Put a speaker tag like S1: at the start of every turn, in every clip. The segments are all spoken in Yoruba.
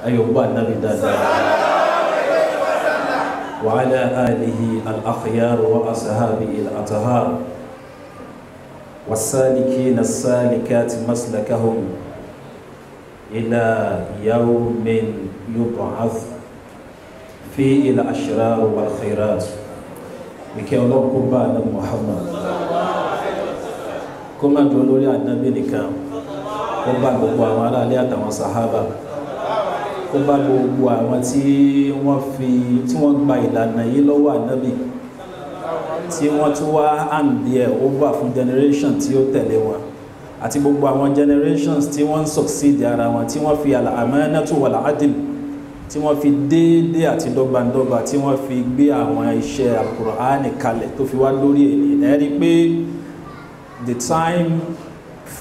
S1: أيوبا النبي دادا وعلى آله الأخيار وأصحابه الأطهار والسالكين السالكات مسلكهم إلى يوم يبعث فيه الأشرار والخيرات بكي الله كبا محمد كما تقولوا لي النبي نكام كبا كبا وعلى آله وصحابه kó bá gbogbo àwọn tí wọ́n gba ìlànà yìí lọ́wọ́ ànábì tí wọ́n tún wá àǹdí ẹ̀ over fún generation tí ó tẹ̀lé wọn àti gbogbo àwọn generations tí wọ́n ń succeed ara wọn tí wọ́n fi al-amanatu wal-adl tí wọ́n fi déédé àti dọ́gbandọ́gba tí wọ́n fi gbé àwọn iṣẹ́ al-Qur'ani kalẹ̀ tó fi wá lórí èyí ẹ rí pé the time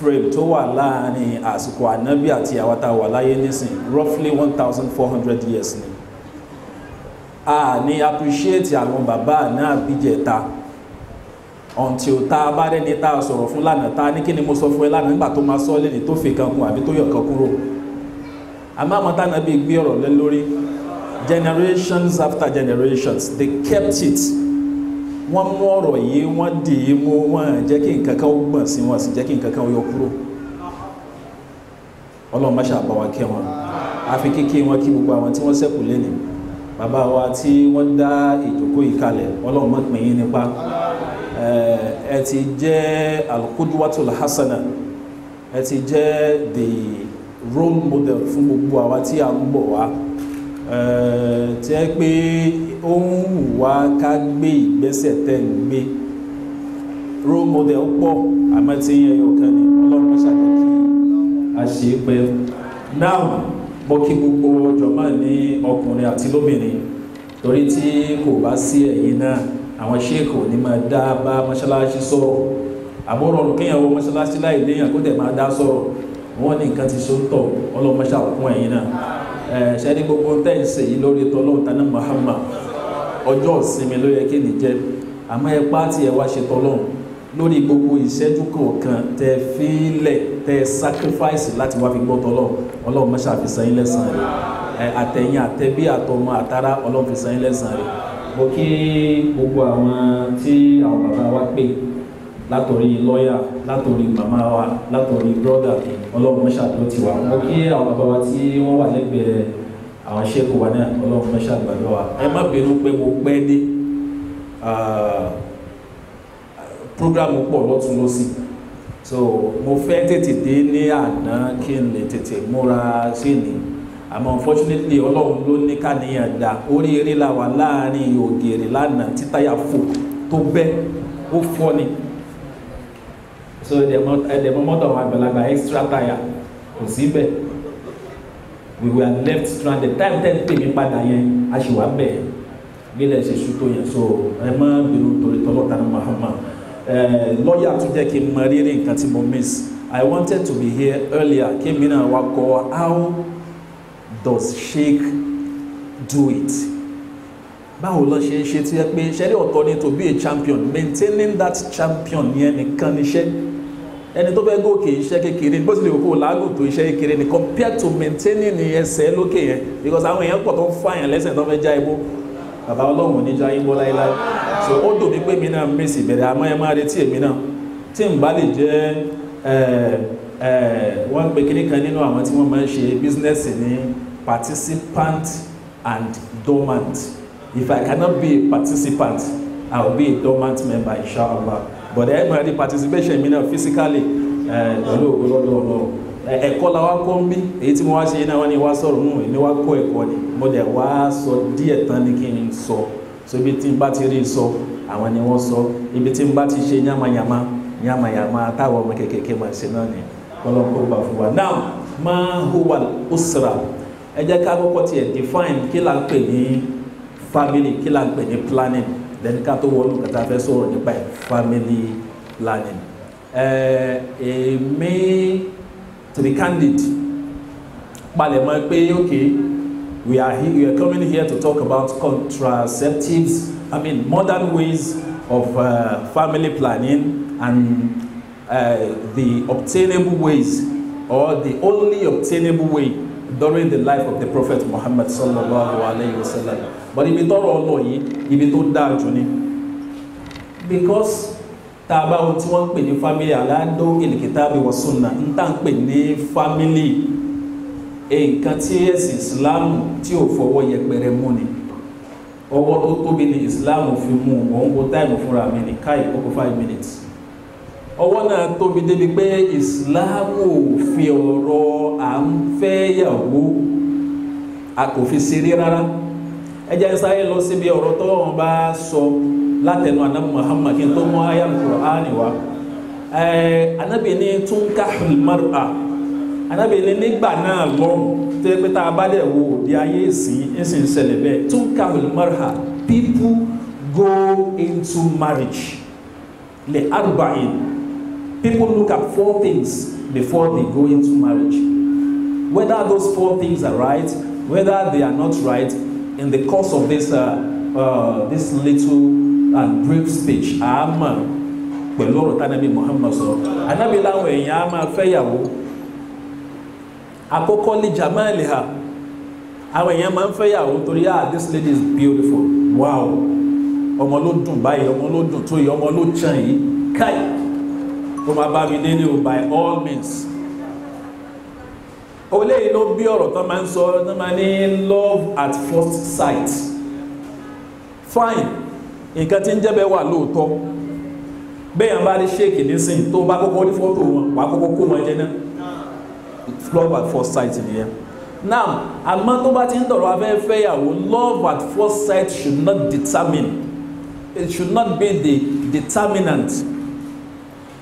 S1: frame tó wà láàrin àsìkò ànábì àti àwátá wà láyé nísìn roughly 1400 years ni a ní appreciate àwọn bàbá náà bíjẹta until ta bá rẹni ta sọ̀rọ̀ fún lánàá ta ní kí ni mo sọ fún ẹ lánàá nígbà tó máa sọ lẹ́ni tó fi kan kún àbí tó yọ kan kúrò àmọ́ àwọn tánàbí gbé ọ̀rọ̀ lé lórí generations after generations they kept it wọ́n mú ọ̀rọ̀ yìí wọ́n dì í mú wọ́n jẹ́ kí nǹkan kan ó gbọ̀n sí wọn sì jẹ́ kí nǹkan kan ó yọ kúrò Ọlọ́run má ṣe bá wa kẹ́ wọn àfi kíkí wọn kí gbogbo àwọn tí wọ́n ṣẹ́kù lẹ́nu bàbá wa tí wọ́n dá ìjókòó yìí kalẹ̀ Ọlọ́run má pín yín nípa ẹ ti jẹ́ al-qudwatul hasana ẹ ti jẹ́ the role model fún gbogbo àwa tí a ń bọ̀ wá tí ẹ pé ó ń wù wá ká gbé ìgbésẹ̀ tẹ́ ń gbé role model pọ̀ àmọ́ tí yẹn yóò kàn ní Ọlọ́run ṣàjẹ́ kí a ṣe é pẹ́ now mo kí gbogbo jọmọ́ ní ọkùnrin àti lóbìnrin torí tí kò bá sí ẹ̀yin náà àwọn ṣéèkù ní máa dá bá mọ́ṣáláṣí sọ̀rọ̀ àbúrò ọ̀rùn kéèyàn wọ mọ́ṣáláṣí láì léèyàn kó dẹ̀ máa dá sọ̀rọ̀ wọ́n ní nǹkan ti sóńtọ̀ Ọlọ́run ṣàkún ẹ̀yin náà ṣẹ́ni gbogbo tẹ́ǹsì yìí lórí tọ́lọ́run tánà Muhammad ọjọ́ ìsinmi ló yẹ kí ní jẹ́ àmọ́ ẹ pàtí ẹ wá ṣe tọ́lọ́run lórí gbogbo ìṣẹ́jú kọ̀ọ̀kan tẹ́ fílẹ̀ tẹ́ sacrifice láti wá fi gbọ́ tọ́lọ́run Ọlọ́run má fi san yín lẹ́san rẹ̀ àtẹ̀yìn àtẹ̀bí àtọmọ àtàrà Ọlọ́run fi san yín lẹ́san rẹ̀ mo kí gbogbo àwọn tí àwọn bàbá wa pè látòrí lọ́yà látòrí màmá wa látòrí brọ́dà Ọlọ́run má tó ti wà mo kí àwọn bàbá wa tí wọ́n wà lẹ́gbẹ̀ẹ́ àwọn ṣẹ́kù wa náà Ọlọ́run má gbàdúrà wa ẹ má bínú pé mo pẹ́ dé programu pọ̀ lọ́tún lọ́sì so mo fẹ́ tètè dé ní àná kí n lè tètè múra sí ni àmọ́ unfortunately Ọlọ́run ló ní káníyàn dá oríire la wà láàrin ògèrè lánàá títáyà fò tó bẹ́ ó fọ́ ni so ẹ̀dẹ̀mọ́ mọ́tò àwọn àgbàlagbà extra tire kò sí bẹ́ẹ̀ we were left stranded time ten pè mí padà yẹn a ṣì wá bẹ́ẹ̀ gbélé ṣe ṣú tó yẹn so ẹ má bínú torí tọ́lọ́ta ní Muhammad lọ́yà tún jẹ́ kí n mọ rírì nǹkan tí mo miss I wanted to be here earlier kí mi náà wá kọ́ how does Sheikh do it báwo lọ ṣe ṣe tí ẹ pé ṣẹ́rí ọ̀tọ̀ ni to be a champion maintaining that champion yẹn nìkan níṣẹ́ ẹni tó fẹ́ gòkè iṣẹ́ kékeré bó tilẹ̀ kó làágùn tó iṣẹ́ kékeré ni compared to maintaining ní ẹsẹ̀ lókè yẹn because àwọn èèyàn pọ̀ tó ń fàyàn lẹ́sẹ̀ tó fẹ́ já ibó bàbá Ọlọ́run níjà ibó láíláí so ó dùn mí pé mi náà mèsì bẹ̀rẹ̀ àmọ́ ẹ máa retí èmi náà tí n bá lè jẹ́ wọ́n ń pe kíní kan nínú àwọn tí wọ́n máa ń ṣe business ní participant and dormant if I cannot be a participant I will be a dormant member inshallah but ẹ máa rí participation mi náà physically pẹ̀lú ògbólọ́dọ̀ ẹ̀kọ́ la wá kọ́ ń bí èyí tí mo wá ṣe náà wọ́n ní wá sọ̀rọ̀ mú èmi wá kọ́ ẹ̀kọ́ ni mo dẹ̀ wá sọ díẹ̀ tán ní kí n sọ so ibi tí n bá ti rí sọ àwọn ni wọ́n sọ ibi tí n bá ti ṣe yamayama táwọn ọmọ kékeré máa ṣe náà ni kọ́lọ́kọ́ gbà fún wa now ma huwa al-usra ẹ jẹ́ ká kọ́kọ́ tiẹ̀ define kí là ń pè ní family kí là ń pè ní planning then ká tó wọnú kàtà fẹ́ sọ̀rọ̀ nípa ẹ̀ family planning èmi to be candid palẹ̀ mọ́ pé okay we are coming here to talk about contraceptives modern ways of family planning and the obtainable ways or the only obtainable way during the life of the Prophet Muhammad sallallahu alayhi wa sallam. But ibi tọ́rọ̀ ọlọ́ yìí ibi tó dáa jù ni, because tá a bá ohun tí wọ́n ń pè ní family aláàdó il-kitabi wa sunna ń tà ń pè ní family nǹkan tí ẹ̀sìn Islam tí ò fọwọ́ yẹpẹrẹ mú ni. Ọwọ́ tó tóbi ní Islam fi mú òun kó táìmù fúnra mi ní káì kókó 5 minutes. Ọwọ́ náà tóbi débi pé Islam ò fi ọ̀rọ̀ à ń fẹ́ yàwó a kò fi ṣeré rárá. Ẹ jẹ́ sáré lọ síbi ọ̀rọ̀ tó wọ́n bá sọ látẹnu Ànábì Muhammad kí n tó mú àyá Al-Qur'ani wá. Ànábì ní tunkahul mar'a. Ànábì ní nígbà náà lọ́hùn tó yẹ pé tá a bá dẹ̀ wo òde ayé ìsìn ṣẹlẹ̀ bẹ́ẹ̀. Tunkahul mar'a, people go into marriage li arba'in. People look at 4 things before they go into marriage. Whether those 4 things are right, whether they are not right, in the course of this little and brief speech, pẹ̀lú ọ̀rọ̀ tánàbí Muhammad sọ, Ànábì láwọn èèyàn á máa fẹ́yàwó. Àkọ́kọ́ ní jamaliha, àwọn èèyàn máa ń fẹ́yàwó torí this lady is beautiful, wow, ọmọ ló dùn báyìí, ọmọ ló dùn tó yìí, ọmọ ló chàn yìí, káì. By all means. Olé ló bí ọ̀rọ̀ tó máa ń sọ tó máa ní love at first sight. Fine, nǹkan tí ń jẹ́ bẹ́ẹ̀ wà lóòótọ́. Bẹ́ẹ̀ bá rí ṣéèkì nísìn tó bá kọ́kọ́ rí fọ́tò wọn wà kọ́kọ́ kó wọn jẹ náà. Love at first sight nìyẹn. Now, àmọ́ tó bá ti ń dọ̀rọ̀ abẹ́ fẹ́yàwó, love at first sight should not determine. It should not be the determinant.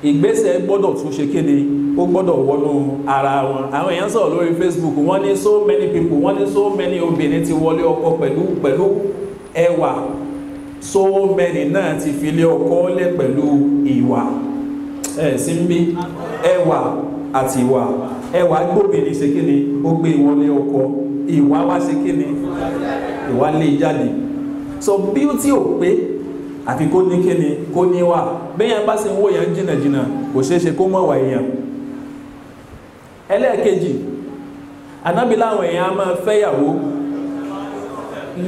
S1: Ìgbésẹ̀ gbọ́dọ̀ tún ṣe kéde, ó gbọ́dọ̀ wọnú ara wọn. Àwọn èèyàn sọ̀rọ̀ lórí Facebook, wọ́n ní so many people, wọ́n ní so many obìnrin ti wọlé ọkọ pẹ̀lú ẹwà, so many náà ti fi lé ọkọ lẹ̀ pẹ̀lú ìwà. Sí ń bí ẹwà àti ìwà. Ẹwà gbóbìnrin ṣe kéde, ó gbé ìwọlé ọkọ, ìwà wá ṣe kéde, ìwà lé jáde. So beauty ò pé àfi kó ní kíni kó ní wà bẹ́yàn bá sì ń wò yàn jìnàjìnà kò ṣeéṣe kó mọ̀ wà èèyàn. Ẹlẹ́ẹ̀kejì, Ànábì láwọn èèyàn máa fẹ́yàwó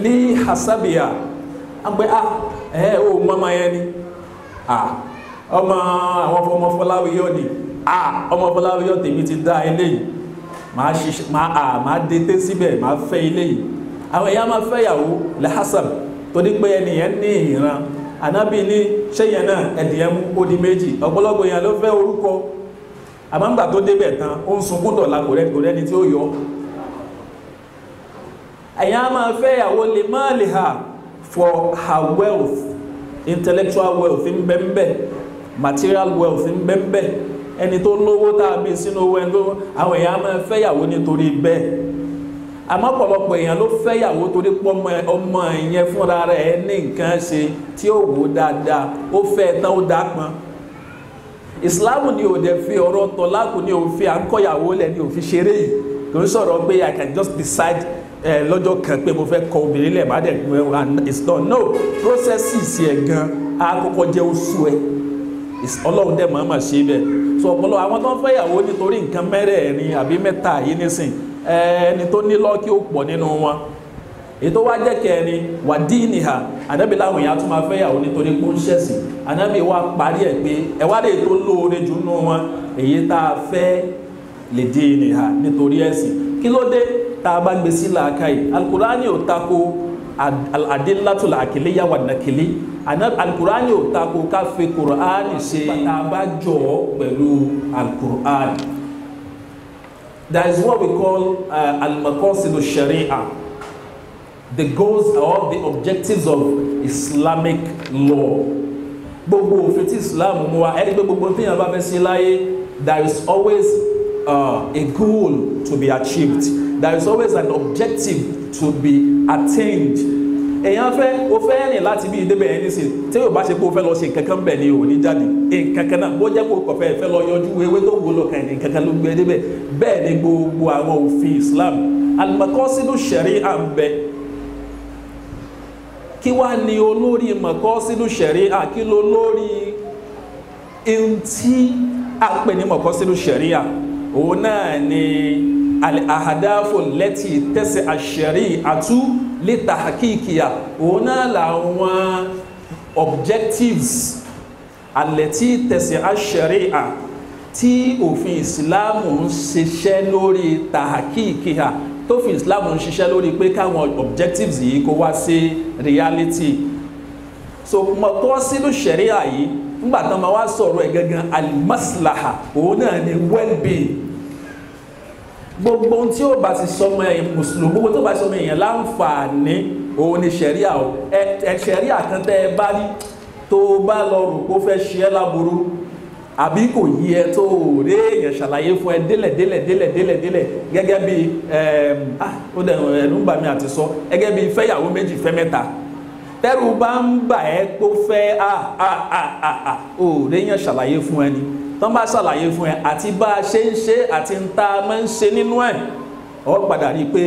S1: ní hasabiya àgbẹ̀ ó mọ́mọ́ yẹn ni ọmọ àwọn ọmọ Fọláwíyọ̀ ni ọmọ Fọláwíyọ̀ tèmi ti dá eléyìí máa dété síbẹ̀ máa fẹ́ eléyìí. Àwọn èèyàn máa fẹ́yàwó lẹ́hásàb tó ní pé ẹnìyẹn ní ìran. Ànábì ní ṣéyẹn náà ẹ̀dìyẹn mú ó di méjì. Ọ̀pọ̀lọpọ̀ èèyàn ló fẹ́ orúkọ àmọ́ngbà tó débẹ̀ tán ó ń sunkún dọ̀la kò rẹ́ni tí ó yọ. Èèyàn máa fẹ́yàwó lè má lè hà for her wealth, intellectual wealth ń bẹ́ńbẹ́, material wealth ń bẹ́ńbẹ́. Ẹni tó lówó tàbí sínú owó ẹni tó àwọn èèyàn máa fẹ́yàwó nítorí bẹ́ẹ̀. Àmọ́ ọ̀pọ̀lọpọ̀ èèyàn ló fẹ́yàwó torí pọ́ ọmọ ìyẹn fúnra rẹ̀ ní nǹkan ṣe tí ó wò dáadáa, ó fẹ́ tán ó dápọn. Ìsìláàmù ni ò dẹ̀ fi ọ̀rọ̀ tọ́láàkù ní òfin àńkọ́yàwó lẹ̀ ní òfin ṣeré yìí. Kò ń sọ̀rọ̀ pé I can just decide lọ́jọ́ kan pé mo fẹ́ kọ obìnrin lẹ̀ má dẹ̀ it's done. No, processes yẹn gan akọ́kọ́ jẹ́ oṣù ẹ̀. Ọlọ́run dẹ̀ máa ṣe bẹ́ẹ̀. So ọ̀pọ̀lọpọ̀ àwọn tó ń fẹ́yàwó nítorí nǹkan mẹ́rẹ̀ẹ̀rin àbí mẹ́ta yìí nísìn ẹni tó ní lọ́kí ó pọ̀ nínú wọn. Ètò wá jẹ́ kẹrin wà díìnì ha. Ànábì láwọn èèyàn tún máa fẹ́yàwó nítorí pé ó ń ṣẹ̀sìn. Ànábì wá parí ẹ̀ pé ẹwádìí tó lóore jù nínú wọn èyí tá a fẹ́ lè díìnì ha nítorí ẹ̀sìn. Kí ló dé tá a bá gbé sí làákàyè? Al-Qur'ani ò tako al-adillatul aqliyya wan naqliyya. Al-Qur'ani ò tako ká fi Qur'ani ṣe tá a bá jọ pẹ̀lú Al-Qur'ani. There is what we call al-maqasidu sharia, the goals or the objectives of Islamic law. Gbogbo òfin tí Islam mú wá, ẹni pé gbogbo tí yàn bá fẹ́ sí láyé, there is always a goal to be achieved. There is always an objective to be attained. Èèyàn fẹ́ o fẹ́ rìn láti bí ìdébẹ̀ ẹni sí tí yóò bá ṣe pé o fẹ́ lọ ṣe nǹkan kan bẹ̀ ni ò ní jáde nǹkan kan náà bó jẹ́ pé o kọ̀ fẹ́ lọ yọjú ewé tó wúlò kan nǹkan kan ló gbé débẹ̀. Bẹ́ẹ̀ ni gbogbo àwọn òfin Islam al-maqasidu sharia ń bẹ. Kí wá ní olórí maqasidu sharia? Kí ló lórí ntí a pè ní maqasidu sharia? Òun náà ni al-ahadafu allati tasi'a ash-shari'atu li tahqiqiha òun náà làwọn objectives allati tasi'a ash-shari'a tí òfin ìsìláàmù ń ṣiṣẹ́ lórí tahqiqiha tó fi ìsìláàmù ń ṣiṣẹ́ lórí pé káwọn objectives yìí kó wá sí reality. So maqasidu sharia yìí nígbà tán ma wá sọ̀rọ̀ ẹ̀ gangan al-maslaha òun náà ni well-being. Gbogbo tí ó bá ti sọmọ ẹ̀yìn mùsùlùmí, gbogbo tó bá sọmọ èèyàn láǹfààní òun ni sharia o. Sharia kan tẹ́ ẹ bá rí tó bá lọ rò kó fẹ́ ṣe ẹ́ láburú àbí kò yí ẹ tó rí èèyàn ṣàlàyé fún ẹ délẹ̀ gẹ́gẹ́ bí ó dẹ̀ ẹ̀rù ń bà mí àti sọ gẹ́gẹ́ bí fẹ́yàwó méjì fẹ́ mẹ́ta tẹ́rù bá ń bà ẹ́ tó fẹ́ ó rí èèyàn ṣàlàyé fún ẹni tán bá ṣàlàyé fún ẹ àti bá a ṣe ń ṣe àti ń ta máa ń ṣe nínú ẹ̀ ọ padà rí pé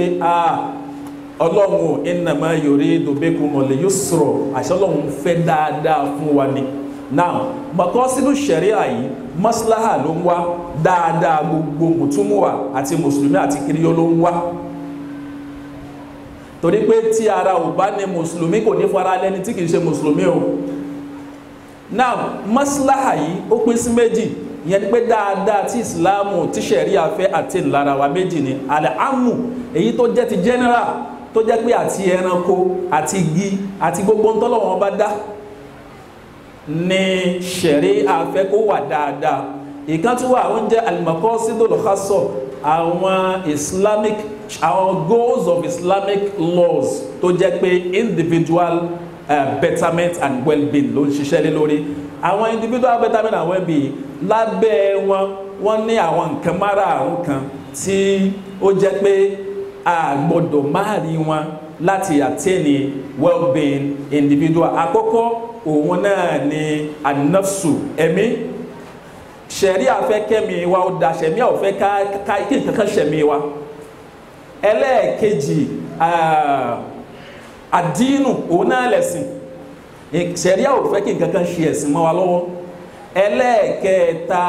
S1: ọlọ́run innama yuridu bikumul yusra àṣẹ ọlọ́run fẹ́ dáadáa fún wa ni. Now maqasidu sharia yìí maslaha ló ń wá dáadáa gbogbo mùtúmùwà àti mùsùlùmí àti kiriyó ló ń wá torí pé tí ara ò bá ní mùsùlùmí kò ní fara lẹ́ni tí kìí ṣe mùsùlùmí o. Now maslaha yìí ó pín sí méjì ìyẹn ni pé dáadáa tí ìsìláàmù tí sharia fẹ́ àti ìlara wa méjì ni al-ammu èyí tó jẹ́ ti general tó jẹ́ pé àti ẹranko àti igi àti gbogbo ntọ́lọ́wọ́n bá dá ní ṣẹ̀rí àfẹ́ kó wà dáadáa. Ìkan tó wà wọ́n jẹ́ al-maqasidul khassa àwọn Islamic àwọn goals of Islamic laws tó jẹ́ pé individual betterment and well-being ló ń ṣiṣẹ́ lé lórí. Àwọn individual betterment and well-being lábẹ́ wọ́n ní àwọn nǹkan márààrún kan tí ó jẹ́ pé a gbọ́dọ̀ máa rí wọn láti attain well-being individual. Àkọ́kọ́ òun náà ni an-nafsu ẹ̀mí. Sharia fẹ́ kẹ́mi wa ó da ṣẹ̀mí ò fẹ́ ká kí nǹkan kan ṣẹ̀mí wa. Ẹlẹ́ẹ̀kejì àdínù òun náà lẹ̀sìn. Sharia ò fẹ́ kí nǹkan kan ṣe ẹ̀sìn mọ́ wa lọ́wọ́. Ẹlẹ́ẹ̀kẹta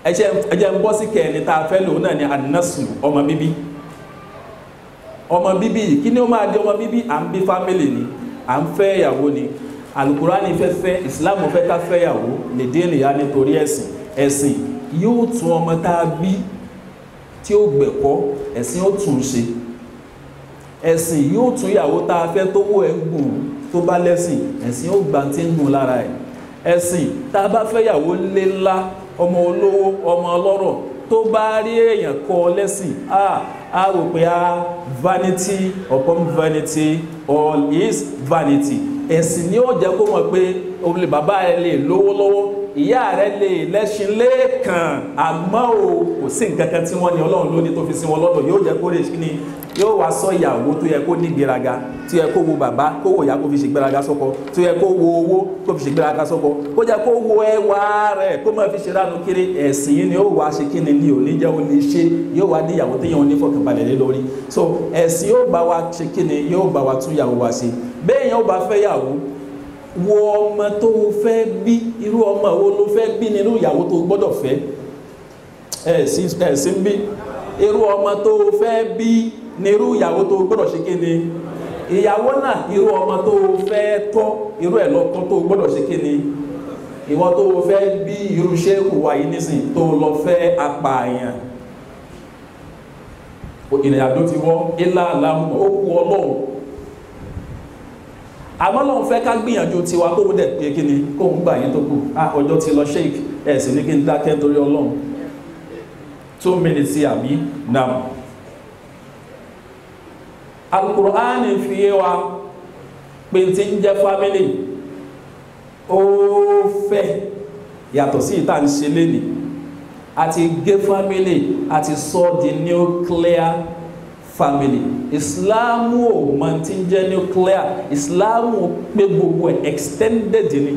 S1: ẹjẹ́ ń bọ́ sí kẹ́ni tá a fẹ́ lò náà ni an-naslu ọmọ bíbí. Ọmọ bíbí kí ni ó máa di ọmọ bíbí? À ń bí family ni, à ń fẹ́ ìyàwó ni. Al-Qur'ani fẹ́ Islam fẹ́ ká fẹ́ ìyàwó lè dé nìyá nítorí ẹ̀sìn yóò tún ọmọ tá a bí tí ó gbẹ̀kọ́ ẹ̀sìn ó tún ṣe. Ẹ̀sìn yóò tún ìyàwó tá a fẹ́ tó wọ ẹ̀gùn tó bá lẹ́sìn ẹ̀sìn ó gbà tí ń gùn lára ẹ̀. Ẹ̀sìn tá a bá fẹ́ ìyàwó lé ńlá ọmọ olówó ọmọ ọlọ́rọ̀ tó bá rí èèyàn kọ́ lẹ́sìn a rò pé vanity upon vanity all is vanity. Ẹ̀sìn ni ó jẹ́ kó mọ̀ pé olè bàbá rẹ̀ lè lówó lọ́wọ́ ìyá rẹ̀ lè lẹ́ṣin lẹ́ẹ̀kan àmọ́ kò sí nǹkan kan tí wọ́n ní Ọlọ́run ló ní tó fi sí wọn lọ́dọ̀ yóò jẹ́ kó lè ní yóò wá sọ ìyàwó tó yẹ kó ní gbéraga tó yẹ kó wo bàbá kó wo ìyá kó fi ṣe gbéraga sọ́kọ tó yẹ kó wo owó kó fi ṣe gbéraga sọ́kọ kó jẹ́ kó wo ẹwà rẹ̀ kó má fi ṣe ránu kiri. Ẹ̀sìn yìí ni ó wá ṣe kíni ní òní jẹ́ òní ṣe yóò wá ní ìyàwó téèyàn ní fọkànbalẹ̀ lé lórí. So ẹ̀sìn yóò bá wa ṣe kíni yóò bá wa tún ìyàwó wa ṣe. Bẹ́ẹ̀ yẹn ó bá fẹ́ yàwó wo ọmọ tó fẹ́ bí irú ọmọ wo ló fẹ́ bí nínú ìyàwó tó gbọ́dọ̀ fẹ́ ẹ̀sìn bí irú ọmọ tó fẹ́ bí nírú ìyàwó tó gbọ́dọ̀ ṣe kíni ìyàwó náà irú ọmọ tó fẹ́ tọ́ irú ẹ̀ lọ́kọ́ tó gbọ́dọ̀ ṣe kíni ìwọ tó fẹ́ bí irú ṣéèkù wà yìí nísìn tó lọ fẹ́ apààyàn ìrìnàjò ti wọ́ ilá àlámù ó kú Ọlọ́run. Àmọ́ Ọlọ́run fẹ́ ká gbìyànjú tiwa kó wọ́n dẹ̀ pé kí ni kó ń gbà yín tó kù ọjọ́ ti lọ sheik ẹ̀sìn ní kí n dákẹ́ torí Ọlọ́run 2 minutes àbí now. Al-Qur'ani fi yé wa pé tí ń jẹ́ family ó fẹ́ yàtọ̀ sí ìta ń ṣe lénìí àti gé family àti sọ di nuclear family. Islamu ò mọ̀ tí ń jẹ́ nuclear. Islamu pé gbogbo ẹ̀ extended ni.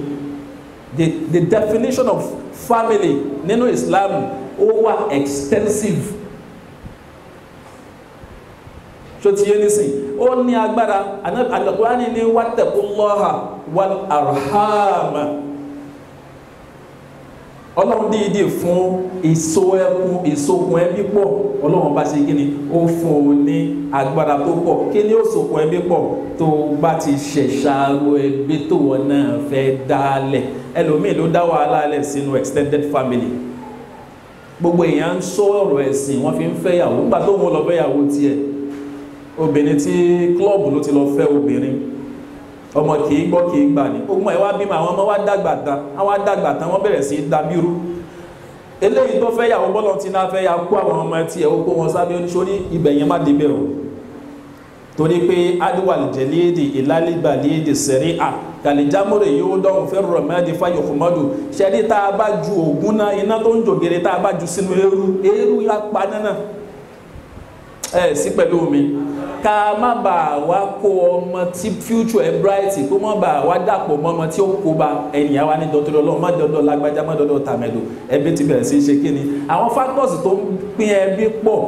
S1: The definition of family nínú Islam ó wà extensive. Ṣó ti yé nísìn ó ní agbára. Al-Qur'ani ní wattaqullaha wal arham. Ọlọ́run dídì fún ìsokùn ẹbí pọ̀ Ọlọ́run bá ṣe kí ni ó fún un ní agbára tó pọ̀ kí ni ó sokùn ẹbí pọ̀ tó bá ti ṣẹ̀ṣàrò ẹbí tó wọn náà fẹ́ dálẹ̀ ẹlòmíì ló dá wàhálà lẹ̀ sínú extended family gbogbo èèyàn ń sọ ọ̀rọ̀ ẹ̀sìn wọ́n fi ń fẹ́yàwó nígbà tó wọn lọ fẹ́yàwó tiẹ̀ obìnrin tí klọ́ọ̀bù ló ti lọ fẹ́ obìnrin ọmọ kìí gbọ́ kìí gbà ní ogun ẹ̀ wá bímọ àwọn ọmọ wá dàgbà tán wọ́n bẹ̀rẹ̀ sí dàbírú eléyìí tó fẹ́ yàwó bọ́lọ̀ tí náà fẹ́ ya kó àwọn ọmọ tí ẹ̀ ó kó wọn sábẹ́ oníṣòrí ibẹ̀ yẹn má débẹ̀ o torí pé adúwàlì jẹ̀lẹ́dì ìlálẹ́gbàlẹ́dì sẹ̀rí à kàlìjámọ́rẹ̀ yóò dọ́rùn fẹ́ rọ̀ mẹ́rin fáyọ̀kùnmọ́dù ṣẹ́rí tá a bá ju ògùn náà iná tó ń jògèrè tá a bá ju sínú eérú ya pa náà ẹ̀ sí pẹ̀lú mi ká má bà wá kó ọmọ tí future ẹ̀ bright kó má bà wá dàpọ̀ mọ́ ọmọ tí ó kó ba ẹnìyàn wa ní dọ́tọ́rọ́ ọlọ́run má dọ́dọ́ lágbájá má dọ́dọ́ tàmẹ́dò ẹbí ti bẹ̀rẹ̀ sí ṣe kíni àwọn factors tó ń pín ẹbí pọ̀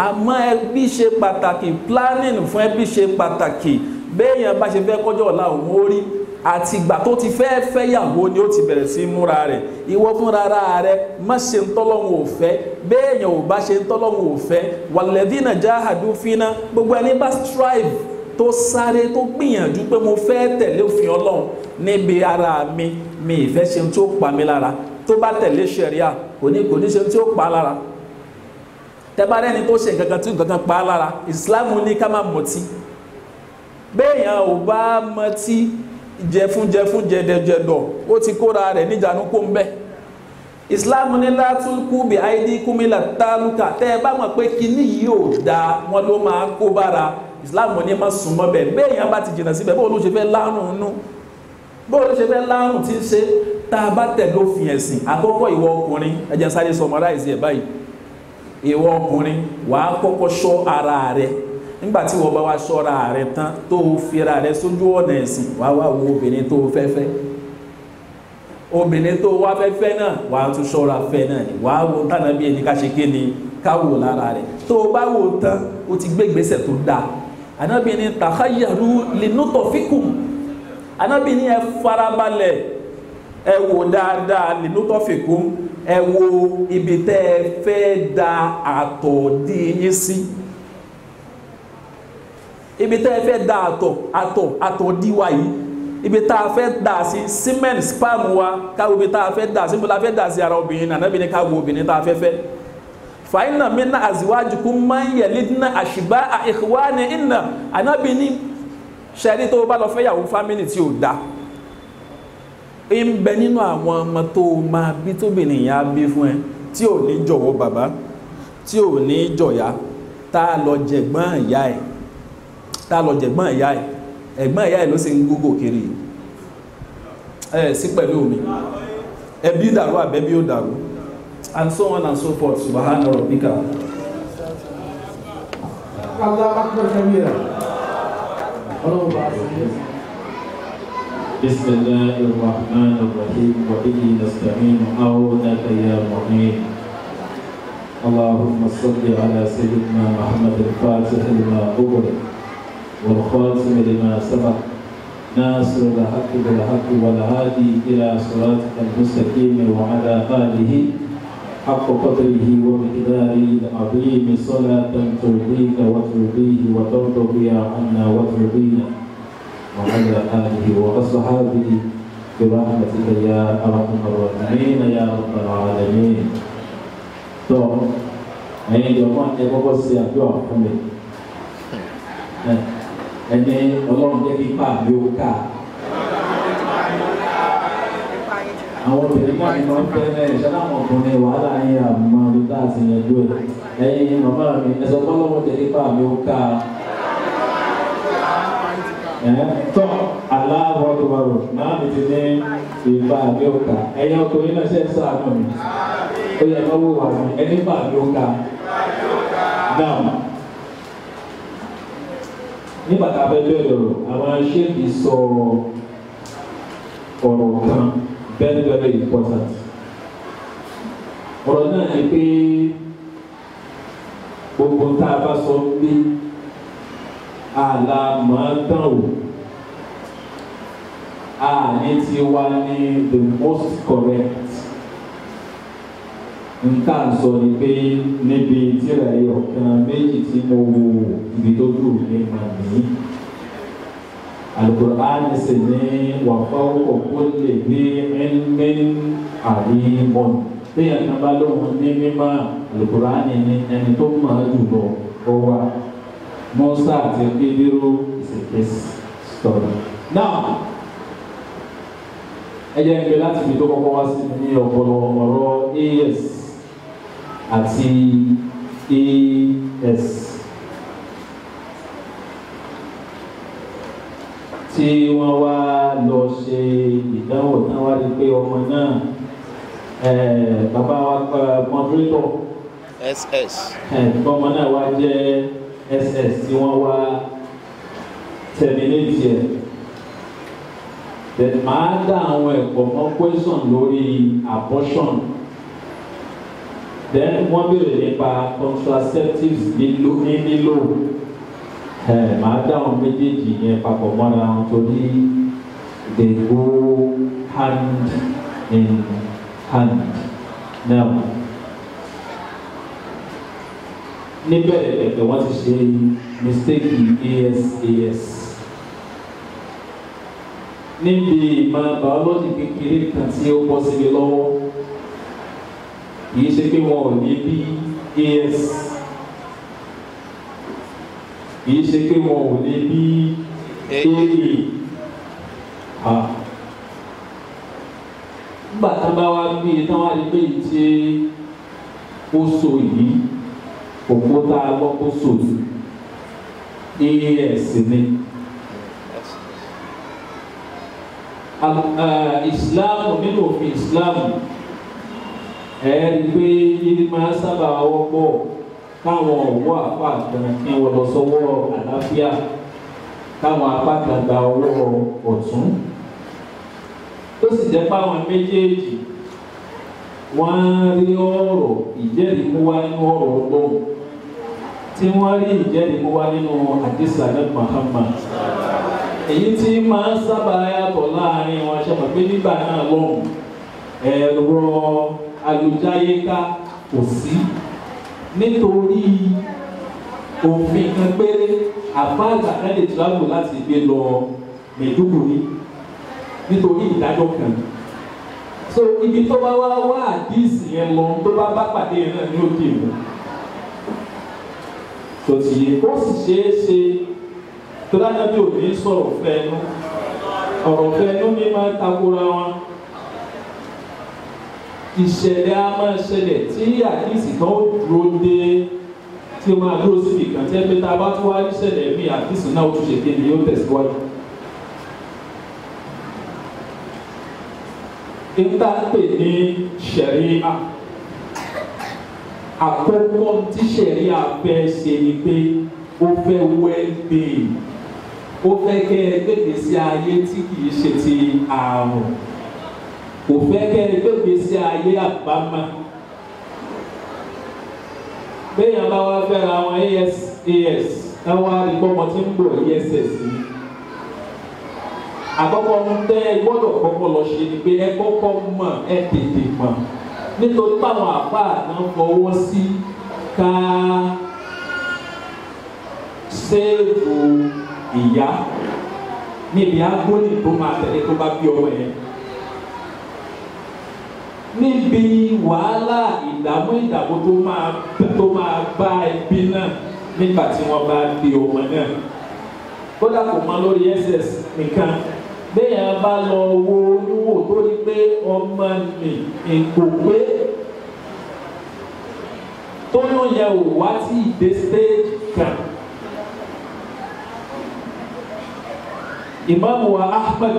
S1: àmọ́ ẹbí ṣe pàtàkì planning fún ẹbí ṣe pàtàkì béèyàn bá ṣe fẹ́ kọjọ́ ọ̀la òun ó rí àti ìgbà tó ti fẹ́ fẹ́yàwó ni ó ti bẹ̀rẹ̀ sí múra rẹ̀ ìwọ fúnra rẹ̀ má ṣe ń tọ́lọ́hun ò fẹ́ béèyàn ò bá ṣe ń tọ́lọ́hun ò fẹ́ walladhina jahadu fina gbogbo ẹni bá strive tó sáré tó gbìyànjú pé mo fẹ́ tẹ̀lé òfin Ọlọ́run níbi ara mi ìfẹ́ ṣe tí ó pa mí lára tó bá tẹ̀lé ṣẹ̀ríà kò ní ṣe tí ó pa lára tẹ́bá rẹ́ni tó ṣe nǹkan tí nǹkan pa lára ìsìláàmù ní ká má mọtí béèyàn ò bá mọtí jẹfún jẹdẹjẹdọ ó ti kóra rẹ̀ níjànú kó ń bẹ Islam ní látúkú bí àìdí kúmílà tálùkà tẹ́ ẹ bá mọ̀ pé kíní yìí ò dáa wọn ló máa kó bára Islam ní má súnmọ́ bẹ̀ béèyàn bá ti jìnnà síbẹ̀ bó ló ṣe fẹ́ lárùn nú bó ló ṣe fẹ́ lárùn tí ń ṣe tá a bá tẹ̀ lófin ẹ̀sìn àkọ́kọ́ ìwọ ọkùnrin ẹ jẹ́ sáré summarize ẹ̀ báyìí ìwọ ọkùnrin wàá kọ́kọ́ ṣọ́ ara rẹ̀ nígbàtí wọ́n bá wá ṣọ́ra rẹ̀ tán tó fira rẹ̀ sójú ọ̀nà ẹ̀sìn wá wá wo obìnrin tó fẹ́fẹ́ obìnrin tó wá fẹ́fẹ́ náà wà tún ṣọ́ra fẹ́ náà ni wà wo tánà bí ẹni ká ṣe ké ni káwò lára rẹ̀ tó bá wò tán ó ti gbé ìgbésẹ̀ tó dáa Ànábì ní takhayyaru linutfikum Ànábì ní ẹ farabalẹ̀ ẹ wò dáadáa linutfikum ẹ wo ibi tẹ́ ẹ fẹ́ da àtọ̀ dí yín sí ibi tẹ́ ẹ fẹ́ da àtọ̀ díwá yìí ibi tá a fẹ́ dà sí cement spam wa káwọ́ ibi tá a fẹ́ dà sí ibi tá a fẹ́ dà sí ara obìnrin náà Ànábì ní káwọ́ obìnrin tá a fẹ́ fẹ́ fa inna minna azwajukum man yalidna ashba'a ikhwanihinna Ànábì ní ṣẹ́rí tó bá lọ fẹ́ yàwó family tí ò dá ń bẹ nínú àwọn ọmọ tó máa bí tóbìnrin yà bí fún ẹ tí ò ní jọ̀wọ́ bàbá tí ò ní jọ̀yà tá a lọ jẹ̀gbọ́n ìyá ẹ̀ tá a lọ jẹ̀gbọ́n ìyá ẹ̀ ẹ̀gbọ́n ìyá ẹ̀ ló sì ń gúgò kiri ẹ̀ sí pẹ̀lú mi ẹbí dàrú àbẹ́bí ó dàrú and so on and so forth subhana rabbika.
S2: بسم الله الرحمن الرحيم وبه نستعين عونك يا معين اللهم صل على سيدنا محمد الفاتح لما أغلق والخاتم لما سبق ناصر الحق بالحق والهادي إلى صراطك المستقيم وعلى آله حق قدره ومقداره العظيم صلاة ترضيك وترضيه وترضى بها عنا وترضينا وعلى آله وأصحابه برحمتك يا أرحم الراحمين يا رب العالمين. تو أي جماعة يبغى سيأجوا كمل. ẹni Ọlọ́run jẹ́ kí ipá mi ó ká àwọn obìnrin náà ni wọ́n fẹ́ ẹ̀ ṣáláwọn ọkùnrin wàhálà yẹn àmọ́ ní láti yanjú ẹ̀ ẹ̀yin màmá mi ẹ̀sọ́ Ọlọ́run jẹ́ kí ipá mi ó ká tọ́ aláwọ̀ tó wà rò máa mi ti ní ìbá mi ó ká ẹ̀yin ọkùnrin náà ṣe ń sáànù mi ó yẹ kó wò wà mí ẹni bá mi ó ká náà. Nígbà tá a fẹ́ bẹ̀rẹ̀ ọ̀rọ̀ àwọn ṣéèkì sọ ọ̀rọ̀ kan very very important. Ọ̀rọ̀ náà ni pé gbogbo tá a bá sọ pé àlà máa tán o àní ti wá ní the most correct nǹkan sọ ni pé níbi tíra ẹyọ kan méjì tí mo wo ibi tó dùn ní màmí Al-Qur'an sì ní wa fawqa kulli dhi ilmin alimun téèyàn kan bá lóhun ní mímọ́ Al-Qur'an ní ẹni tó mọ̀ ọ́ jùlọ ó wà Mùsá àti Pédérù is a case story. Now ẹ jẹ́ ìgbé láti fi tó kọ́kọ́ wá sí ní ọ̀pọ̀lọpọ̀ ọ̀rọ̀ AS àti AS tí wọ́n wá lọ ṣe ìdánwò tí wọ́n wá rí pé ọmọ náà bàbá wa moderator
S3: SS
S2: ọmọ náà wá jẹ́ SS tí wọ́n wá terminate ẹ̀. Then máa dá àwọn ẹ̀kọ́ mọ́ question lórí abortion. Then wọ́n béèrè nípa contraceptives nílò máa dá àwọn méjèèjì yẹn papọ̀ mọ́ra wọn torí they go hand in hand. Now níbẹ̀rẹ̀ ẹ̀kẹ́ wọ́n ti ṣe mistake AS. Níbi ìmọ̀ biology kékeré kan tí ó bọ́ sí mi lọ́wọ́ kìí ṣe pé wọn ò ní bí AS kìí ṣe pé wọn ò ní bí AA nígbà tán bá wá bí tán wá rí pé tí ó so yìí òkúta lọ́kọ́ so yìí AS ni. Islam nínú òfin Islam ẹ̀rí pé yìí máa sábà wọ́pọ̀ káwọn ọ̀wọ́ apá kan kí wọ́n lọ sọ́wọ́ àlàáfíà káwọn apá kan gba ọwọ́ ọ̀tún tó sì jẹ́ páwọn méjèèjì wọ́n rí ọ̀rọ̀ ìjẹ́rìí mú wá nínú ọ̀rọ̀ Ọlọ́run tí wọ́n rí ìjẹ́rìí mú wá nínú àdìsá ní Muhammad. Èyí tí máa ń sábà yàtọ̀ láàrin wọn ṣe mọ̀ pé nígbà náà lọ́hùn ẹ̀rọ alùjáyéká kò sí nítorí òfin kan péré àfáàgbà náà lè travel láti gbé lọ Maiduguri nítorí ìdájọ́ kan. So ibi tó bá wá àdíìsì yẹn lọ tó bá pàdé yẹn náà ní òkè ìlú tó ti yẹ kó sì ṣeé ṣe tó dáná bí òní sọ̀rọ̀ fẹ́nu ọ̀rọ̀ fẹ́nu ní máa takora wọn. Ìṣẹ̀lẹ̀ a máa ṣẹlẹ̀ tí àdíìsì kan ó dúró dé tí ó máa dúró síbi kan tí ẹgbẹ́ tá a bá tún wá rí ṣẹlẹ̀ mí àdíìsì náà ó tún ṣe kéde yóò tẹ̀síwájú. Ìta pè ní ṣẹ̀ríà àkọ́kọ́ tí ṣẹ̀ríà fẹ́ ṣe ni pé ó fẹ́ well-being ó fẹ́ kẹ́ ẹ gbègbè sí ayé tí kìí ṣe ti àrùn kò fẹ́ kẹ́ ẹ gbègbè sí ayé àbámọ̀. Béèyàn bá wá fẹ́ra àwọn AS táwọn àdìgbọ́mọ tí ń bọ̀ ESS ni. Àkọ́kọ́ ń tẹ́ ẹ gbọ́dọ̀ kọ́kọ́ lọ ṣe ni pé ẹ kọ́kọ́ mọ̀ ẹ tètè mọ̀ nítorí báwọn àpá náà fọwọ́ sí ká sèèfù ìyá níbi agbóni tó máa tẹ̀lé tó bá bí ọmọ yẹn. Níbi wàhálà ìdààmú tó máa bá ẹbí náà nígbà tí wọ́n bá bí ọmọ náà. Kódà kò mọ lórí SS nìkan béèyàn bá lọ wo olúwo tó rí pé ọmọ mi èkó pé tó yóò yẹ ò wá sí ìdè stage kan. Imam wa Ahmad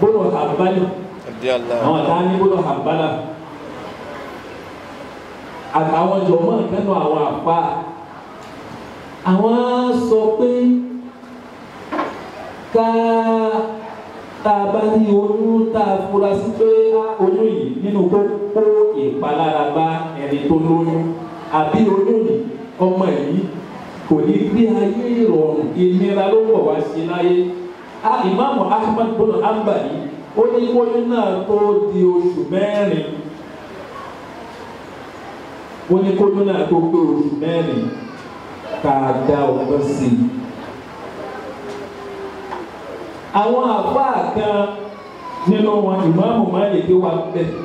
S2: bolo Hanbali àwọn àtàní bolo Hanbala àtàwọn jọmọ́ kánú àwọn àpá àwọn sọ pé ká tá a bá ní oyún tá a fura sí pé oyún yìí nínú kó ìpalára bá ẹni tó lóyún àbí oyún yìí ọmọ yìí kò ní gbé ayé ìrọ̀rùn ìnira ló wọ̀ wá sí láyé. Imam Ahmad bolo Hanbali ó ní oyún náà tó di oṣù 4 wọ́n ní kó lónà tó pé oṣù mẹ́rin ká dá ọgbọ́n sí i. àwọn àfáà kan nínú wọn ìmáàmù Málíkì wà bẹ́ẹ̀